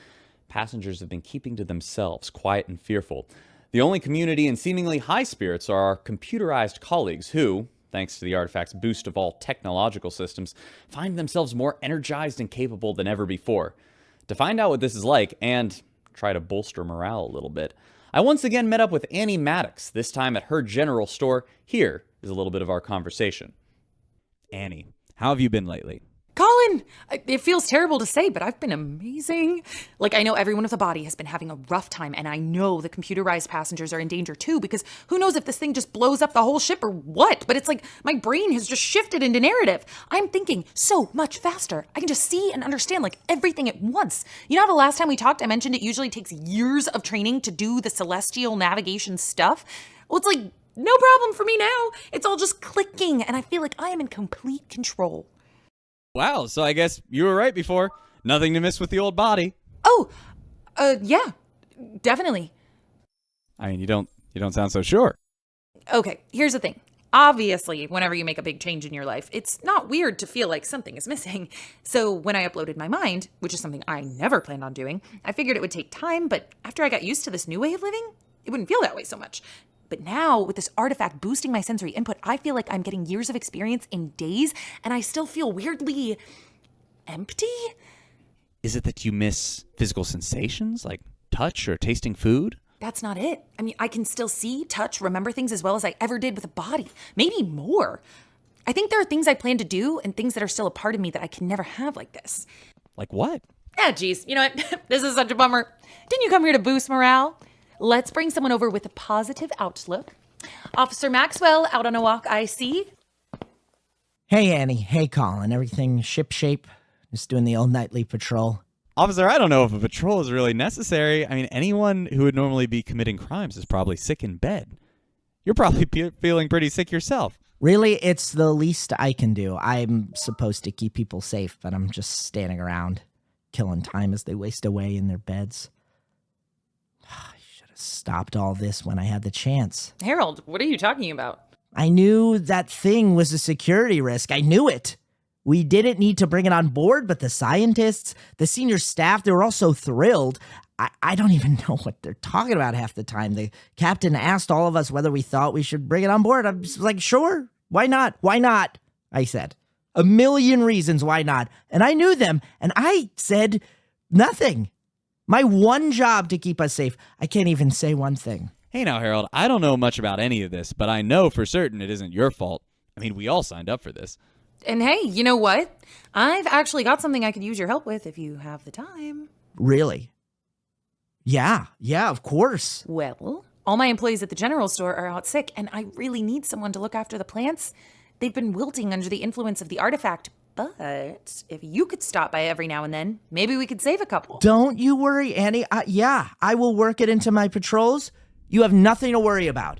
Passengers have been keeping to themselves, quiet and fearful. The only community in seemingly high spirits are our computerized colleagues who, thanks to the artifact's boost of all technological systems, find themselves more energized and capable than ever before. To find out what this is like and try to bolster morale a little bit, I once again met up with Annie Maddox, this time at her general store. Here is a little bit of our conversation. Annie, how have you been lately? Colin, it feels terrible to say, but I've been amazing. Like, I know everyone with a body has been having a rough time, and I know the computerized passengers are in danger too, because who knows if this thing just blows up the whole ship or what? But it's like my brain has just shifted into narrative. I'm thinking so much faster. I can just see and understand like everything at once. You know how the last time we talked, I mentioned it usually takes years of training to do the celestial navigation stuff? Well, it's like no problem for me now. It's all just clicking, and I feel like I am in complete control. Wow, so I guess you were right before. Nothing to miss with the old body. Oh, yeah, definitely. I mean, you don't sound so sure. Okay, here's the thing. Obviously, whenever you make a big change in your life, it's not weird to feel like something is missing. So when I uploaded my mind, which is something I never planned on doing, I figured it would take time, but after I got used to this new way of living, it wouldn't feel that way so much. But now, with this artifact boosting my sensory input, I feel like I'm getting years of experience in days, and I still feel weirdly empty? Is it that you miss physical sensations, like touch or tasting food? That's not it. I mean, I can still see, touch, remember things as well as I ever did with a body. Maybe more. I think there are things I plan to do and things that are still a part of me that I can never have like this. Like what? Ah, geez. You know what? This is such a bummer. Didn't you come here to boost morale? Let's bring someone over with a positive outlook. Officer Maxwell, out on a walk, I see. Hey, Annie. Hey, Colin. Everything shipshape? Just doing the old nightly patrol. Officer, I don't know if a patrol is really necessary. I mean, anyone who would normally be committing crimes is probably sick in bed. You're probably feeling pretty sick yourself. Really, it's the least I can do. I'm supposed to keep people safe, but I'm just standing around, killing time as they waste away in their beds. I should stopped all this when I had the chance. Harold, what are you talking about? I knew that thing was a security risk. I knew it. We didn't need to bring it on board, but the scientists, the senior staff, they were all so thrilled. I don't even know what they're talking about half the time. The captain asked all of us whether we thought we should bring it on board. I was like, sure, why not? Why not? I said. A million reasons why not. And I knew them, and I said nothing. My one job to keep us safe. I can't even say one thing. Hey now, Harold, I don't know much about any of this, but I know for certain it isn't your fault. I mean, we all signed up for this. And hey, you know what? I've actually got something I could use your help with if you have the time. Really? Yeah, of course. Well, all my employees at the general store are out sick, and I really need someone to look after the plants. They've been wilting under the influence of the artifact, but if you could stop by every now and then, maybe we could save a couple. Don't you worry, Annie. I will work it into my patrols. You have nothing to worry about.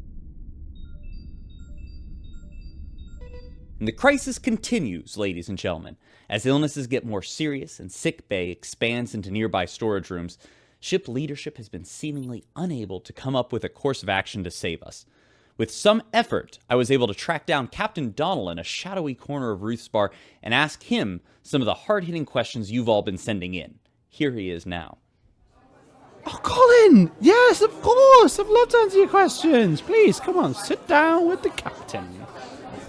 And the crisis continues, ladies and gentlemen. As illnesses get more serious and sick bay expands into nearby storage rooms, ship leadership has been seemingly unable to come up with a course of action to save us. With some effort, I was able to track down Captain Donnell in a shadowy corner of Ruth's bar and ask him some of the hard-hitting questions you've all been sending in. Here he is now. Oh, Colin! Yes, of course! I'd love to answer your questions. Please, come on, sit down with the captain.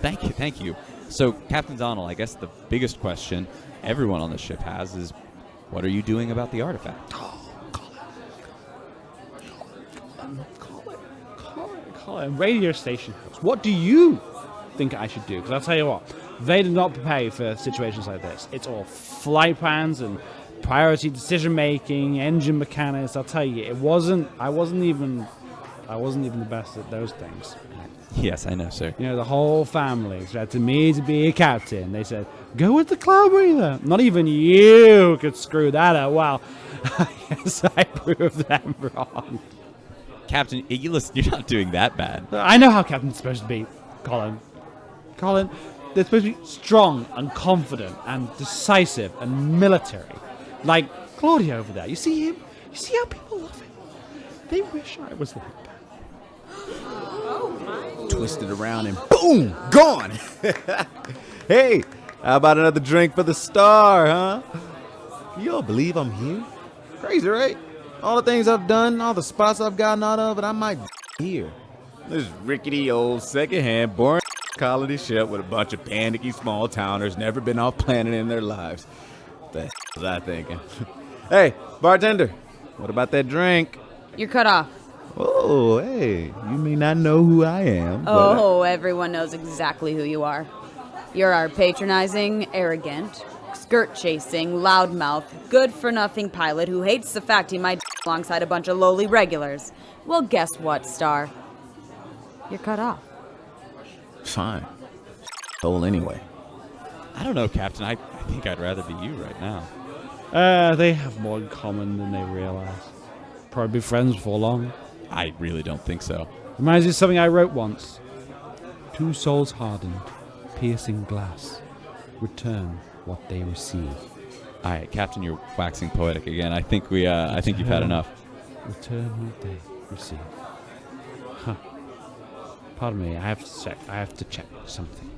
Thank you. So, Captain Donnell, I guess the biggest question everyone on the ship has is, what are you doing about the artifact? Colin, radio station host, what do you think I should do? Because I'll tell you what, they did not prepare you for situations like this. It's all flight plans and priority decision making, engine mechanics. I'll tell you, I wasn't even the best at those things. Yes, I know, sir. You know, the whole family expected me to be a captain. They said, go with the cloud breather. Not even you could screw that up. Well, yes, I proved them wrong. Captain, listen, you're not doing that bad. I know how captain's supposed to be, Colin. Colin, they're supposed to be strong and confident and decisive and military. Like Claudia over there. You see him? You see how people love him? They wish I was like that. Twisted around and boom, gone. Hey, how about another drink for the star, huh? You all believe I'm here? Crazy, right? All the things I've done, all the spots I've gotten out of, and I might here. This rickety old secondhand boring colony ship with a bunch of panicky small towners never been off planet in their lives. What the was I thinking? Hey, bartender, what about that drink? You're cut off. Oh, hey, you may not know who I am. Oh, everyone knows exactly who you are. You're our patronizing, arrogant, skirt-chasing, loudmouth, good-for-nothing pilot who hates the fact he might alongside a bunch of lowly regulars. Well, guess what, Star? You're cut off. Fine. Hole anyway. I don't know, Captain. I think I'd rather be you right now. They have more in common than they realize. Probably be friends before long. I really don't think so. Reminds me of something I wrote once. 2 souls hardened, piercing glass, return what they receive. All right, Captain, you're waxing poetic again. I think you've had enough. Return what they receive. Huh. Pardon me, I have to check something.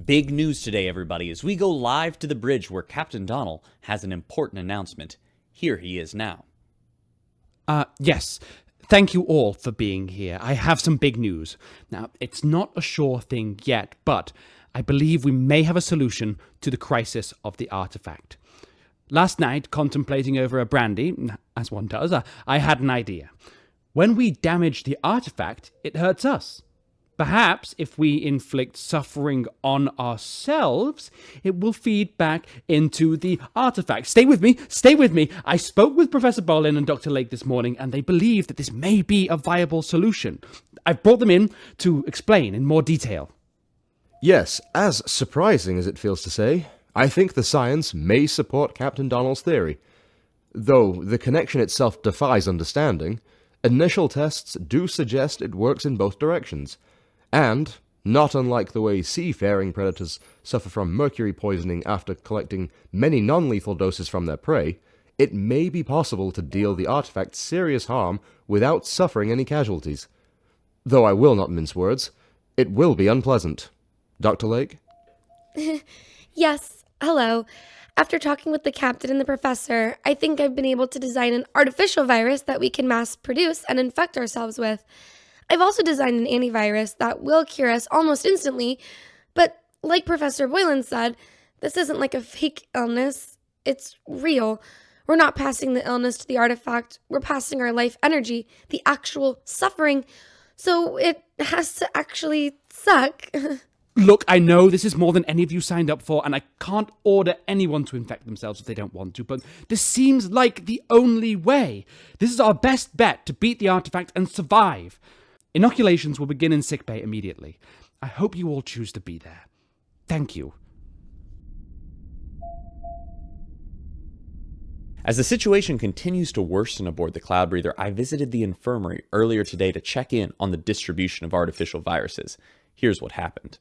Big news today, everybody, as we go live to the bridge where Captain Donnell has an important announcement. Here he is now. Yes. Thank you all for being here. I have some big news. Now, it's not a sure thing yet, but I believe we may have a solution to the crisis of the artifact. Last night, contemplating over a brandy, as one does, I had an idea. When we damage the artifact, it hurts us. Perhaps if we inflict suffering on ourselves, it will feed back into the artifact. Stay with me. I spoke with Professor Bolin and Dr. Lake this morning, and they believe that this may be a viable solution. I've brought them in to explain in more detail. Yes, as surprising as it feels to say, I think the science may support Captain Donnell's theory. Though the connection itself defies understanding, initial tests do suggest it works in both directions. And, Not unlike the way seafaring predators suffer from mercury poisoning after collecting many non-lethal doses from their prey, it may be possible to deal the artifact serious harm without suffering any casualties. Though I will not mince words, it will be unpleasant. Dr. Lake? Yes, hello. After talking with the captain and the professor, I think I've been able to design an artificial virus that we can mass produce and infect ourselves with. I've also designed an antivirus that will cure us almost instantly, but like Professor Boylan said, this isn't like a fake illness. It's real. We're not passing the illness to the artifact. We're passing our life energy, the actual suffering. So it has to actually suck. Look, I know this is more than any of you signed up for, and I can't order anyone to infect themselves if they don't want to, but this seems like the only way. This is our best bet to beat the artifact and survive. Inoculations will begin in sickbay immediately. I hope you all choose to be there. Thank you. As the situation continues to worsen aboard the Cloud Breather, I visited the infirmary earlier today to check in on the distribution of artificial viruses. Here's what happened.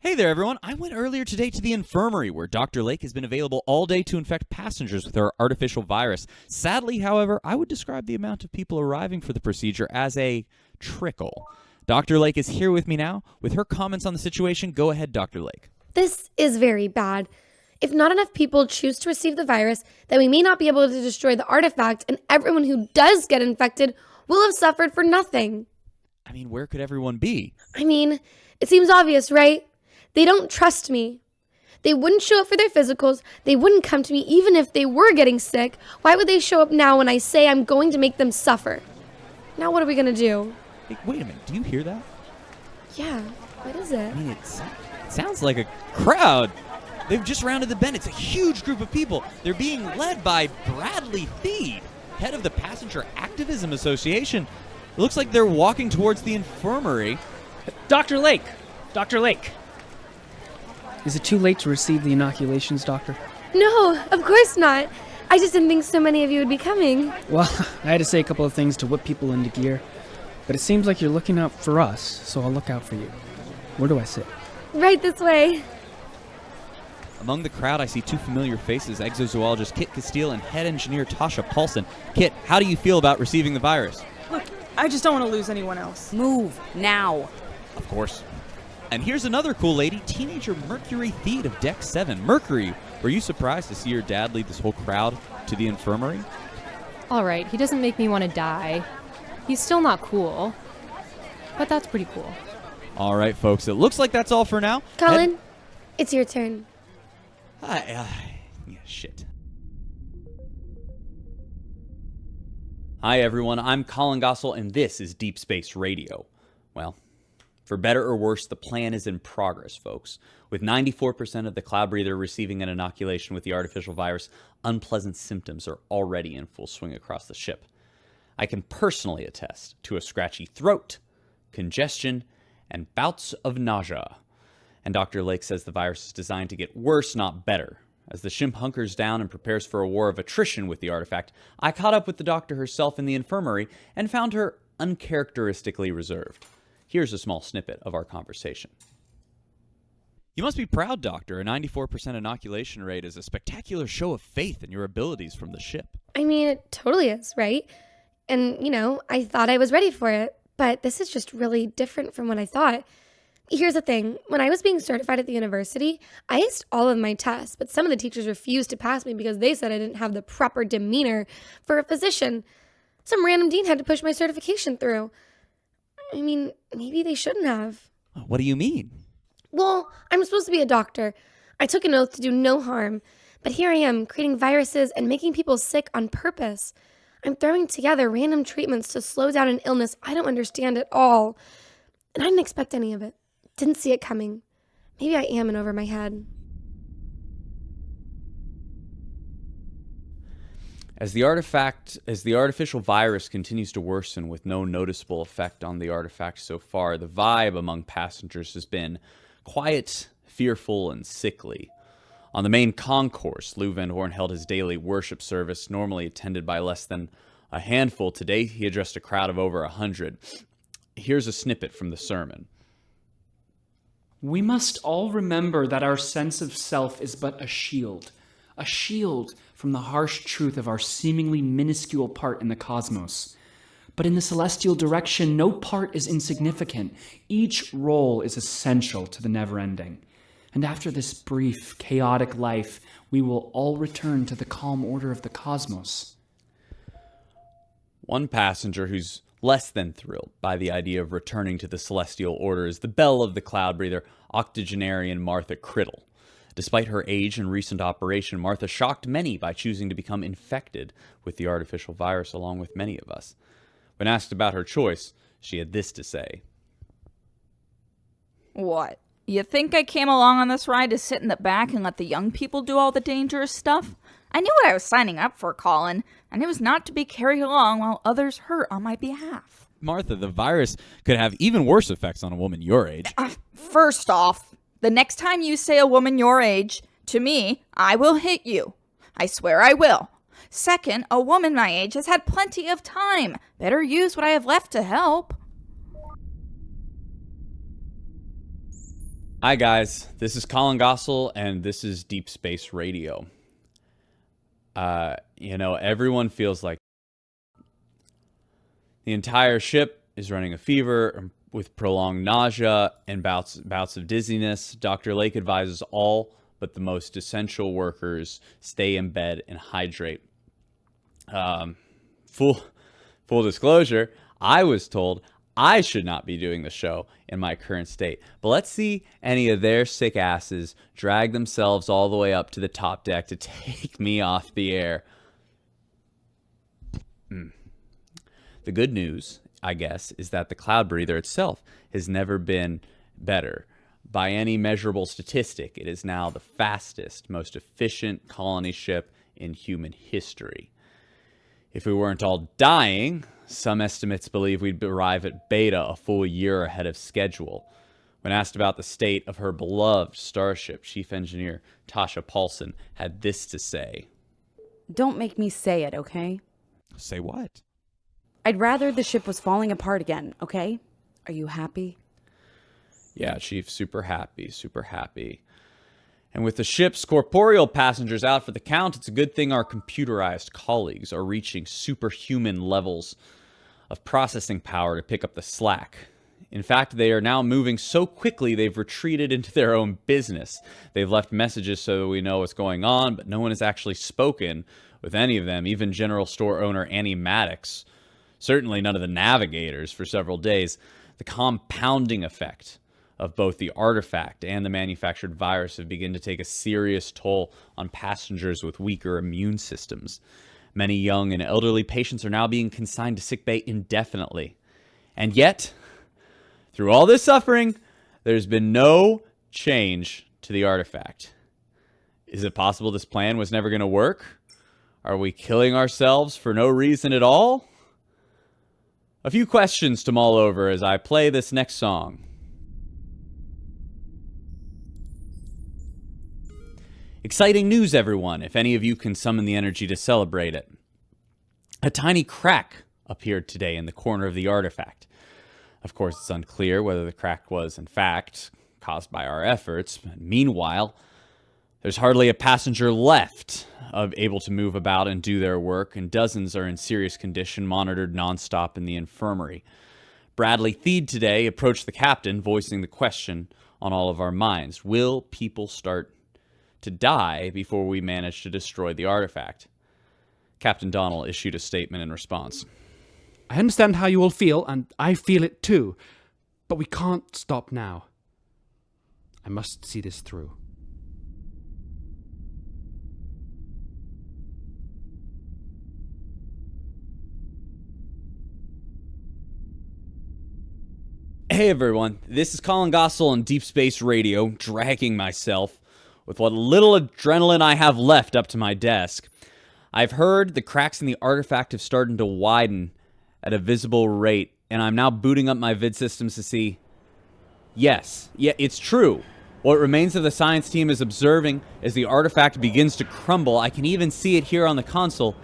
Hey there, everyone. I went earlier today to the infirmary, where Dr. Lake has been available all day to infect passengers with her artificial virus. Sadly, however, I would describe the amount of people arriving for the procedure as a trickle. Dr. Lake is here with me now. With her comments on the situation, go ahead, Dr. Lake. This is very bad. If not enough people choose to receive the virus, then we may not be able to destroy the artifact, and everyone who does get infected will have suffered for nothing. I mean, where could everyone be? It seems obvious, right? They don't trust me. They wouldn't show up for their physicals. They wouldn't come to me even if they were getting sick. Why would they show up now when I say I'm going to make them suffer? Now what are we going to do? Hey, wait a minute. Do you hear that? Yeah, what is it? I mean, it sounds like a crowd. They've just rounded the bend. It's a huge group of people. They're being led by Bradley Theed, head of the Passenger Activism Association. It looks like they're walking towards the infirmary. Dr. Lake! Dr. Lake! Is it too late to receive the inoculations, Doctor? No, of course not. I just didn't think so many of you would be coming. Well, I had to say a couple of things to whip people into gear. But it seems like you're looking out for us, so I'll look out for you. Where do I sit? Right this way. Among the crowd, I see two familiar faces, exozoologist Kit Castile and head engineer Tasha Paulson. Kit, how do you feel about receiving the virus? Look, I just don't want to lose anyone else. Move, now. Of course. And here's another cool lady, teenager Mercury Theed of Deck 7. Mercury, were you surprised to see your dad lead this whole crowd to the infirmary? All right, he doesn't make me want to die. He's still not cool. But that's pretty cool. All right, folks, it looks like that's all for now. Colin, it's your turn. Shit. Hi, everyone. I'm Colin Gossel, and this is Deep Space Radio. Well, for better or worse, the plan is in progress, folks. With 94% of the Cloud Breather receiving an inoculation with the artificial virus, unpleasant symptoms are already in full swing across the ship. I can personally attest to a scratchy throat, congestion, and bouts of nausea. And Dr. Lake says the virus is designed to get worse, not better. As the ship hunkers down and prepares for a war of attrition with the artifact, I caught up with the doctor herself in the infirmary and found her uncharacteristically reserved. Here's a small snippet of our conversation. You must be proud, Doctor. A 94% inoculation rate is a spectacular show of faith in your abilities from the ship. It totally is, right? And, I thought I was ready for it, but this is just really different from what I thought. Here's the thing. When I was being certified at the university, I aced all of my tests, but some of the teachers refused to pass me because they said I didn't have the proper demeanor for a physician. Some random dean had to push my certification through. Maybe they shouldn't have. What do you mean? Well, I'm supposed to be a doctor. I took an oath to do no harm, but here I am, creating viruses and making people sick on purpose. I'm throwing together random treatments to slow down an illness I don't understand at all. And I didn't expect any of it. Didn't see it coming. Maybe I am in over my head. As the artificial virus continues to worsen with no noticeable effect on the artifact so far, the vibe among passengers has been quiet, fearful, and sickly. On the main concourse, Lou Van Horn held his daily worship service, normally attended by less than a handful. Today, he addressed a crowd of over 100. Here's a snippet from the sermon. We must all remember that our sense of self is but a shield from the harsh truth of our seemingly minuscule part in the cosmos. But in the celestial direction, no part is insignificant. Each role is essential to the never-ending. And after this brief, chaotic life, we will all return to the calm order of the cosmos. One passenger who's less than thrilled by the idea of returning to the celestial order is the belle of the cloud breather, octogenarian Martha Criddle. Despite her age and recent operation, Martha shocked many by choosing to become infected with the artificial virus along with many of us. When asked about her choice, she had this to say. What? You think I came along on this ride to sit in the back and let the young people do all the dangerous stuff? I knew what I was signing up for, Colin, and it was not to be carried along while others hurt on my behalf. Martha, the virus could have even worse effects on a woman your age. First off, the next time you say a woman your age to me, I will hit you. I swear I will. Second, a woman my age has had plenty of time. Better use what I have left to help. Hi guys, this is Colin Gossel, and this is Deep Space Radio. Everyone feels like the entire ship is running a fever with prolonged nausea and bouts of dizziness. Dr. Lake advises all but the most essential workers stay in bed and hydrate. Full disclosure, I was told I should not be doing the show in my current state. But let's see any of their sick asses drag themselves all the way up to the top deck to take me off the air. The good news, I guess, is that the cloud breather itself has never been better. By any measurable statistic, it is now the fastest, most efficient colony ship in human history. If we weren't all dying, some estimates believe we'd arrive at Beta a full year ahead of schedule. When asked about the state of her beloved starship, Chief Engineer Tasha Paulson had this to say. Don't make me say it, okay? Say what? I'd rather the ship was falling apart again, okay? Are you happy? Yeah, Chief, super happy, super happy. And with the ship's corporeal passengers out for the count, it's a good thing our computerized colleagues are reaching superhuman levels of processing power to pick up the slack. In fact, they are now moving so quickly they've retreated into their own business. They've left messages so that we know what's going on, but no one has actually spoken with any of them, even General Store owner Annie Maddox. Certainly none of the navigators for several days. The compounding effect of both the artifact and the manufactured virus have begun to take a serious toll on passengers with weaker immune systems. Many young and elderly patients are now being consigned to sickbay indefinitely. And yet, through all this suffering, there's been no change to the artifact. Is it possible this plan was never going to work? Are we killing ourselves for no reason at all? A few questions to mull over as I play this next song. Exciting news, everyone, if any of you can summon the energy to celebrate it. A tiny crack appeared today in the corner of the artifact. Of course, it's unclear whether the crack was, in fact, caused by our efforts. Meanwhile, there's hardly a passenger left able to move about and do their work, and dozens are in serious condition, monitored nonstop in the infirmary. Bradley Theed today approached the captain, voicing the question on all of our minds. Will people start to die before we manage to destroy the artifact? Captain Donnell issued a statement in response. I understand how you all feel, and I feel it too, but we can't stop now. I must see this through. Hey everyone, this is Colin Gossel on Deep Space Radio, dragging myself with what little adrenaline I have left up to my desk. I've heard the cracks in the artifact have started to widen at a visible rate, and I'm now booting up my vid systems to see. Yes, it's true. What remains of the science team is observing as the artifact begins to crumble. I can even see it here on the console.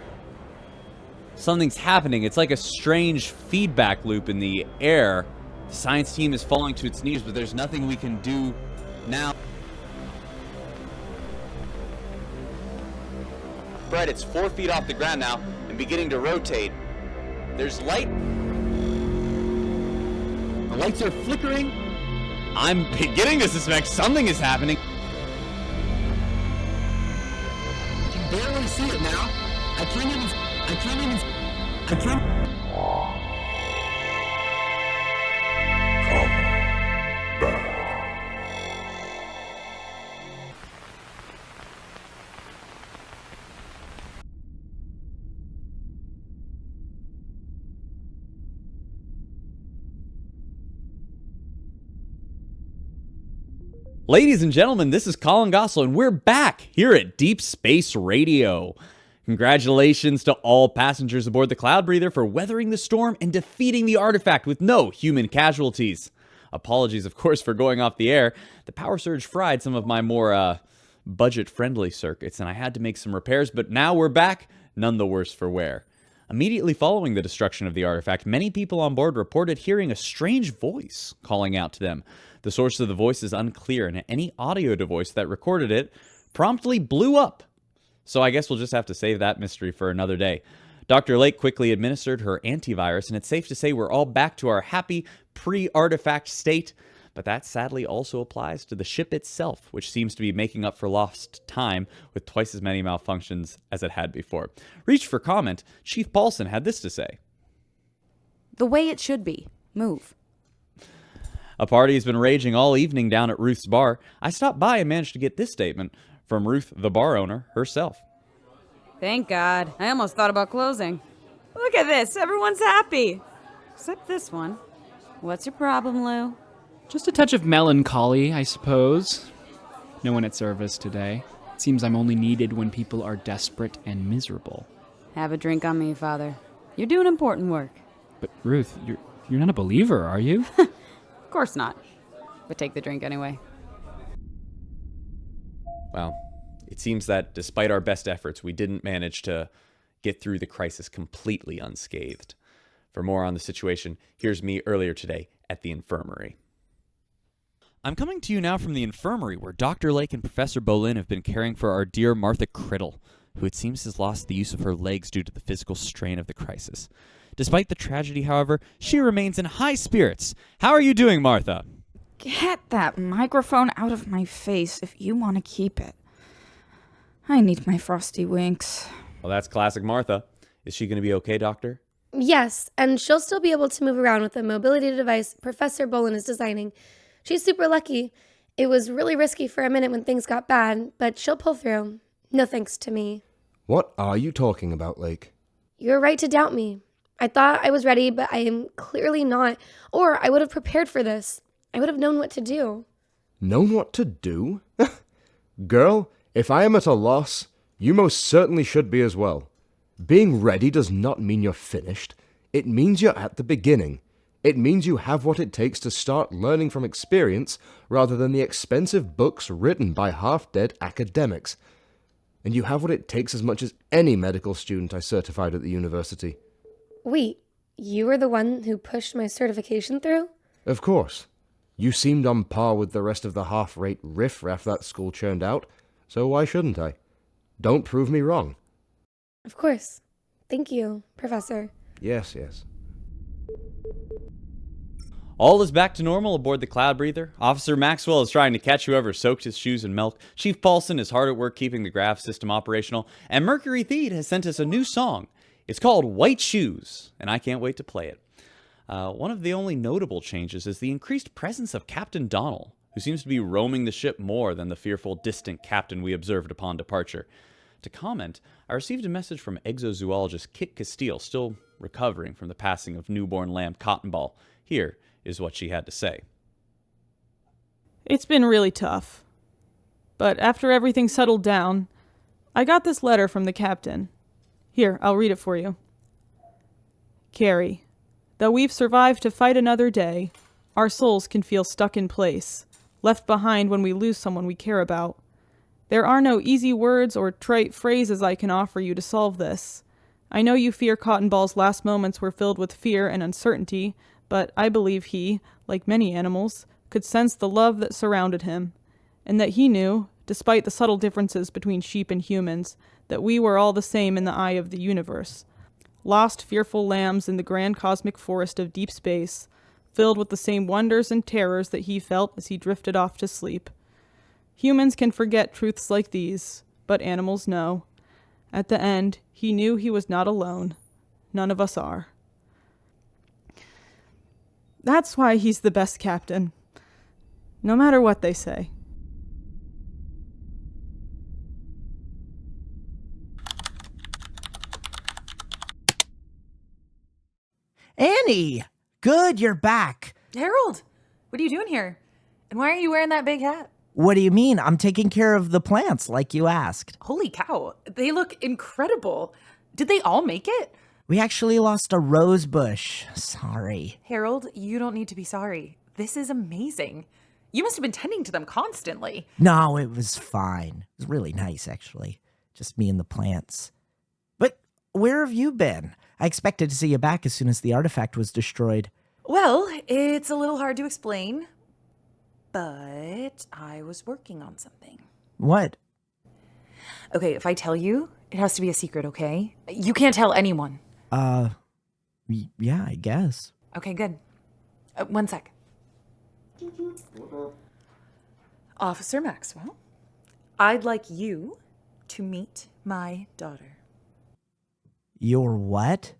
Something's happening. It's like a strange feedback loop in the air. The science team is falling to its knees, but there's nothing we can do now. Fred, it's 4 feet off the ground now and beginning to rotate. There's light. The lights are flickering. I'm beginning to suspect something is happening. I can barely see it now. I can't. Ladies and gentlemen, this is Colin Gosselin. We're back here at Deep Space Radio. Congratulations to all passengers aboard the Cloud Breather for weathering the storm and defeating the artifact with no human casualties. Apologies, of course, for going off the air. The power surge fried some of my more budget-friendly circuits, and I had to make some repairs, but now we're back, none the worse for wear. Immediately following the destruction of the artifact, many people on board reported hearing a strange voice calling out to them. The source of the voice is unclear, and any audio device that recorded it promptly blew up. So I guess we'll just have to save that mystery for another day. Dr. Lake quickly administered her antivirus, and it's safe to say we're all back to our happy pre-artifact state. But that sadly also applies to the ship itself, which seems to be making up for lost time with twice as many malfunctions as it had before. Reached for comment, Chief Paulson had this to say. The way it should be. Move. A party has been raging all evening down at Ruth's bar. I stopped by and managed to get this statement from Ruth, the bar owner, herself. Thank God. I almost thought about closing. Look at this. Everyone's happy. Except this one. What's your problem, Lou? Just a touch of melancholy, I suppose. No one at service today. It seems I'm only needed when people are desperate and miserable. Have a drink on me, Father. You're doing important work. But Ruth, you're not a believer, are you? Of course not. But take the drink anyway. Well, it seems that despite our best efforts, we didn't manage to get through the crisis completely unscathed. For more on the situation, here's me earlier today at the infirmary. I'm coming to you now from the infirmary, where Dr. Lake and Professor Bolin have been caring for our dear Martha Criddle, who it seems has lost the use of her legs due to the physical strain of the crisis. Despite the tragedy, however, she remains in high spirits. How are you doing, Martha? Get that microphone out of my face if you want to keep it. I need my frosty winks. Well, that's classic Martha. Is she going to be okay, Doctor? Yes, and she'll still be able to move around with the mobility device Professor Bolin is designing. She's super lucky. It was really risky for a minute when things got bad, but she'll pull through. No thanks to me. What are you talking about, Lake? You're right to doubt me. I thought I was ready, but I am clearly not. Or I would have prepared for this. I would have known what to do. Known what to do? Girl, if I am at a loss, you most certainly should be as well. Being ready does not mean you're finished. It means you're at the beginning. It means you have what it takes to start learning from experience rather than the expensive books written by half-dead academics. And you have what it takes as much as any medical student I certified at the university. Wait, you were the one who pushed my certification through? Of course. You seemed on par with the rest of the half-rate riff-raff that school churned out, so why shouldn't I? Don't prove me wrong. Of course. Thank you, Professor. Yes. All is back to normal aboard the Cloud Breather. Officer Maxwell is trying to catch whoever soaked his shoes in milk. Chief Paulson is hard at work keeping the grav system operational. And Mercury Theed has sent us a new song. It's called White Shoes, and I can't wait to play it. One of the only notable changes is the increased presence of Captain Donnell, who seems to be roaming the ship more than the fearful, distant captain we observed upon departure. To comment, I received a message from exozoologist Kit Castile, still recovering from the passing of newborn lamb Cotton Ball. Here is what she had to say. It's been really tough. But after everything settled down, I got this letter from the captain. Here, I'll read it for you. Carrie, though we've survived to fight another day, our souls can feel stuck in place, left behind when we lose someone we care about. There are no easy words or trite phrases I can offer you to solve this. I know you fear Cotton Ball's last moments were filled with fear and uncertainty, but I believe he, like many animals, could sense the love that surrounded him, and that he knew, despite the subtle differences between sheep and humans, that we were all the same in the eye of the universe. Lost, fearful lambs in the grand cosmic forest of deep space, filled with the same wonders and terrors that he felt as he drifted off to sleep. Humans can forget truths like these, but animals know. At the end, he knew he was not alone. None of us are. That's why he's the best captain, no matter what they say. Annie! Good, you're back. Harold, what are you doing here? And why are you wearing that big hat? What do you mean? I'm taking care of the plants like you asked. Holy cow, they look incredible. Did they all make it? We actually lost a rose bush. Sorry. Harold, you don't need to be sorry. This is amazing. You must have been tending to them constantly. No, it was fine. It was really nice, actually. Just me and the plants. But where have you been? I expected to see you back as soon as the artifact was destroyed. Well, it's a little hard to explain, but I was working on something. What? Okay, if I tell you, it has to be a secret, okay? You can't tell anyone. Yeah, I guess. Okay, good. One sec. Officer Maxwell, I'd like you to meet my daughter. Your what?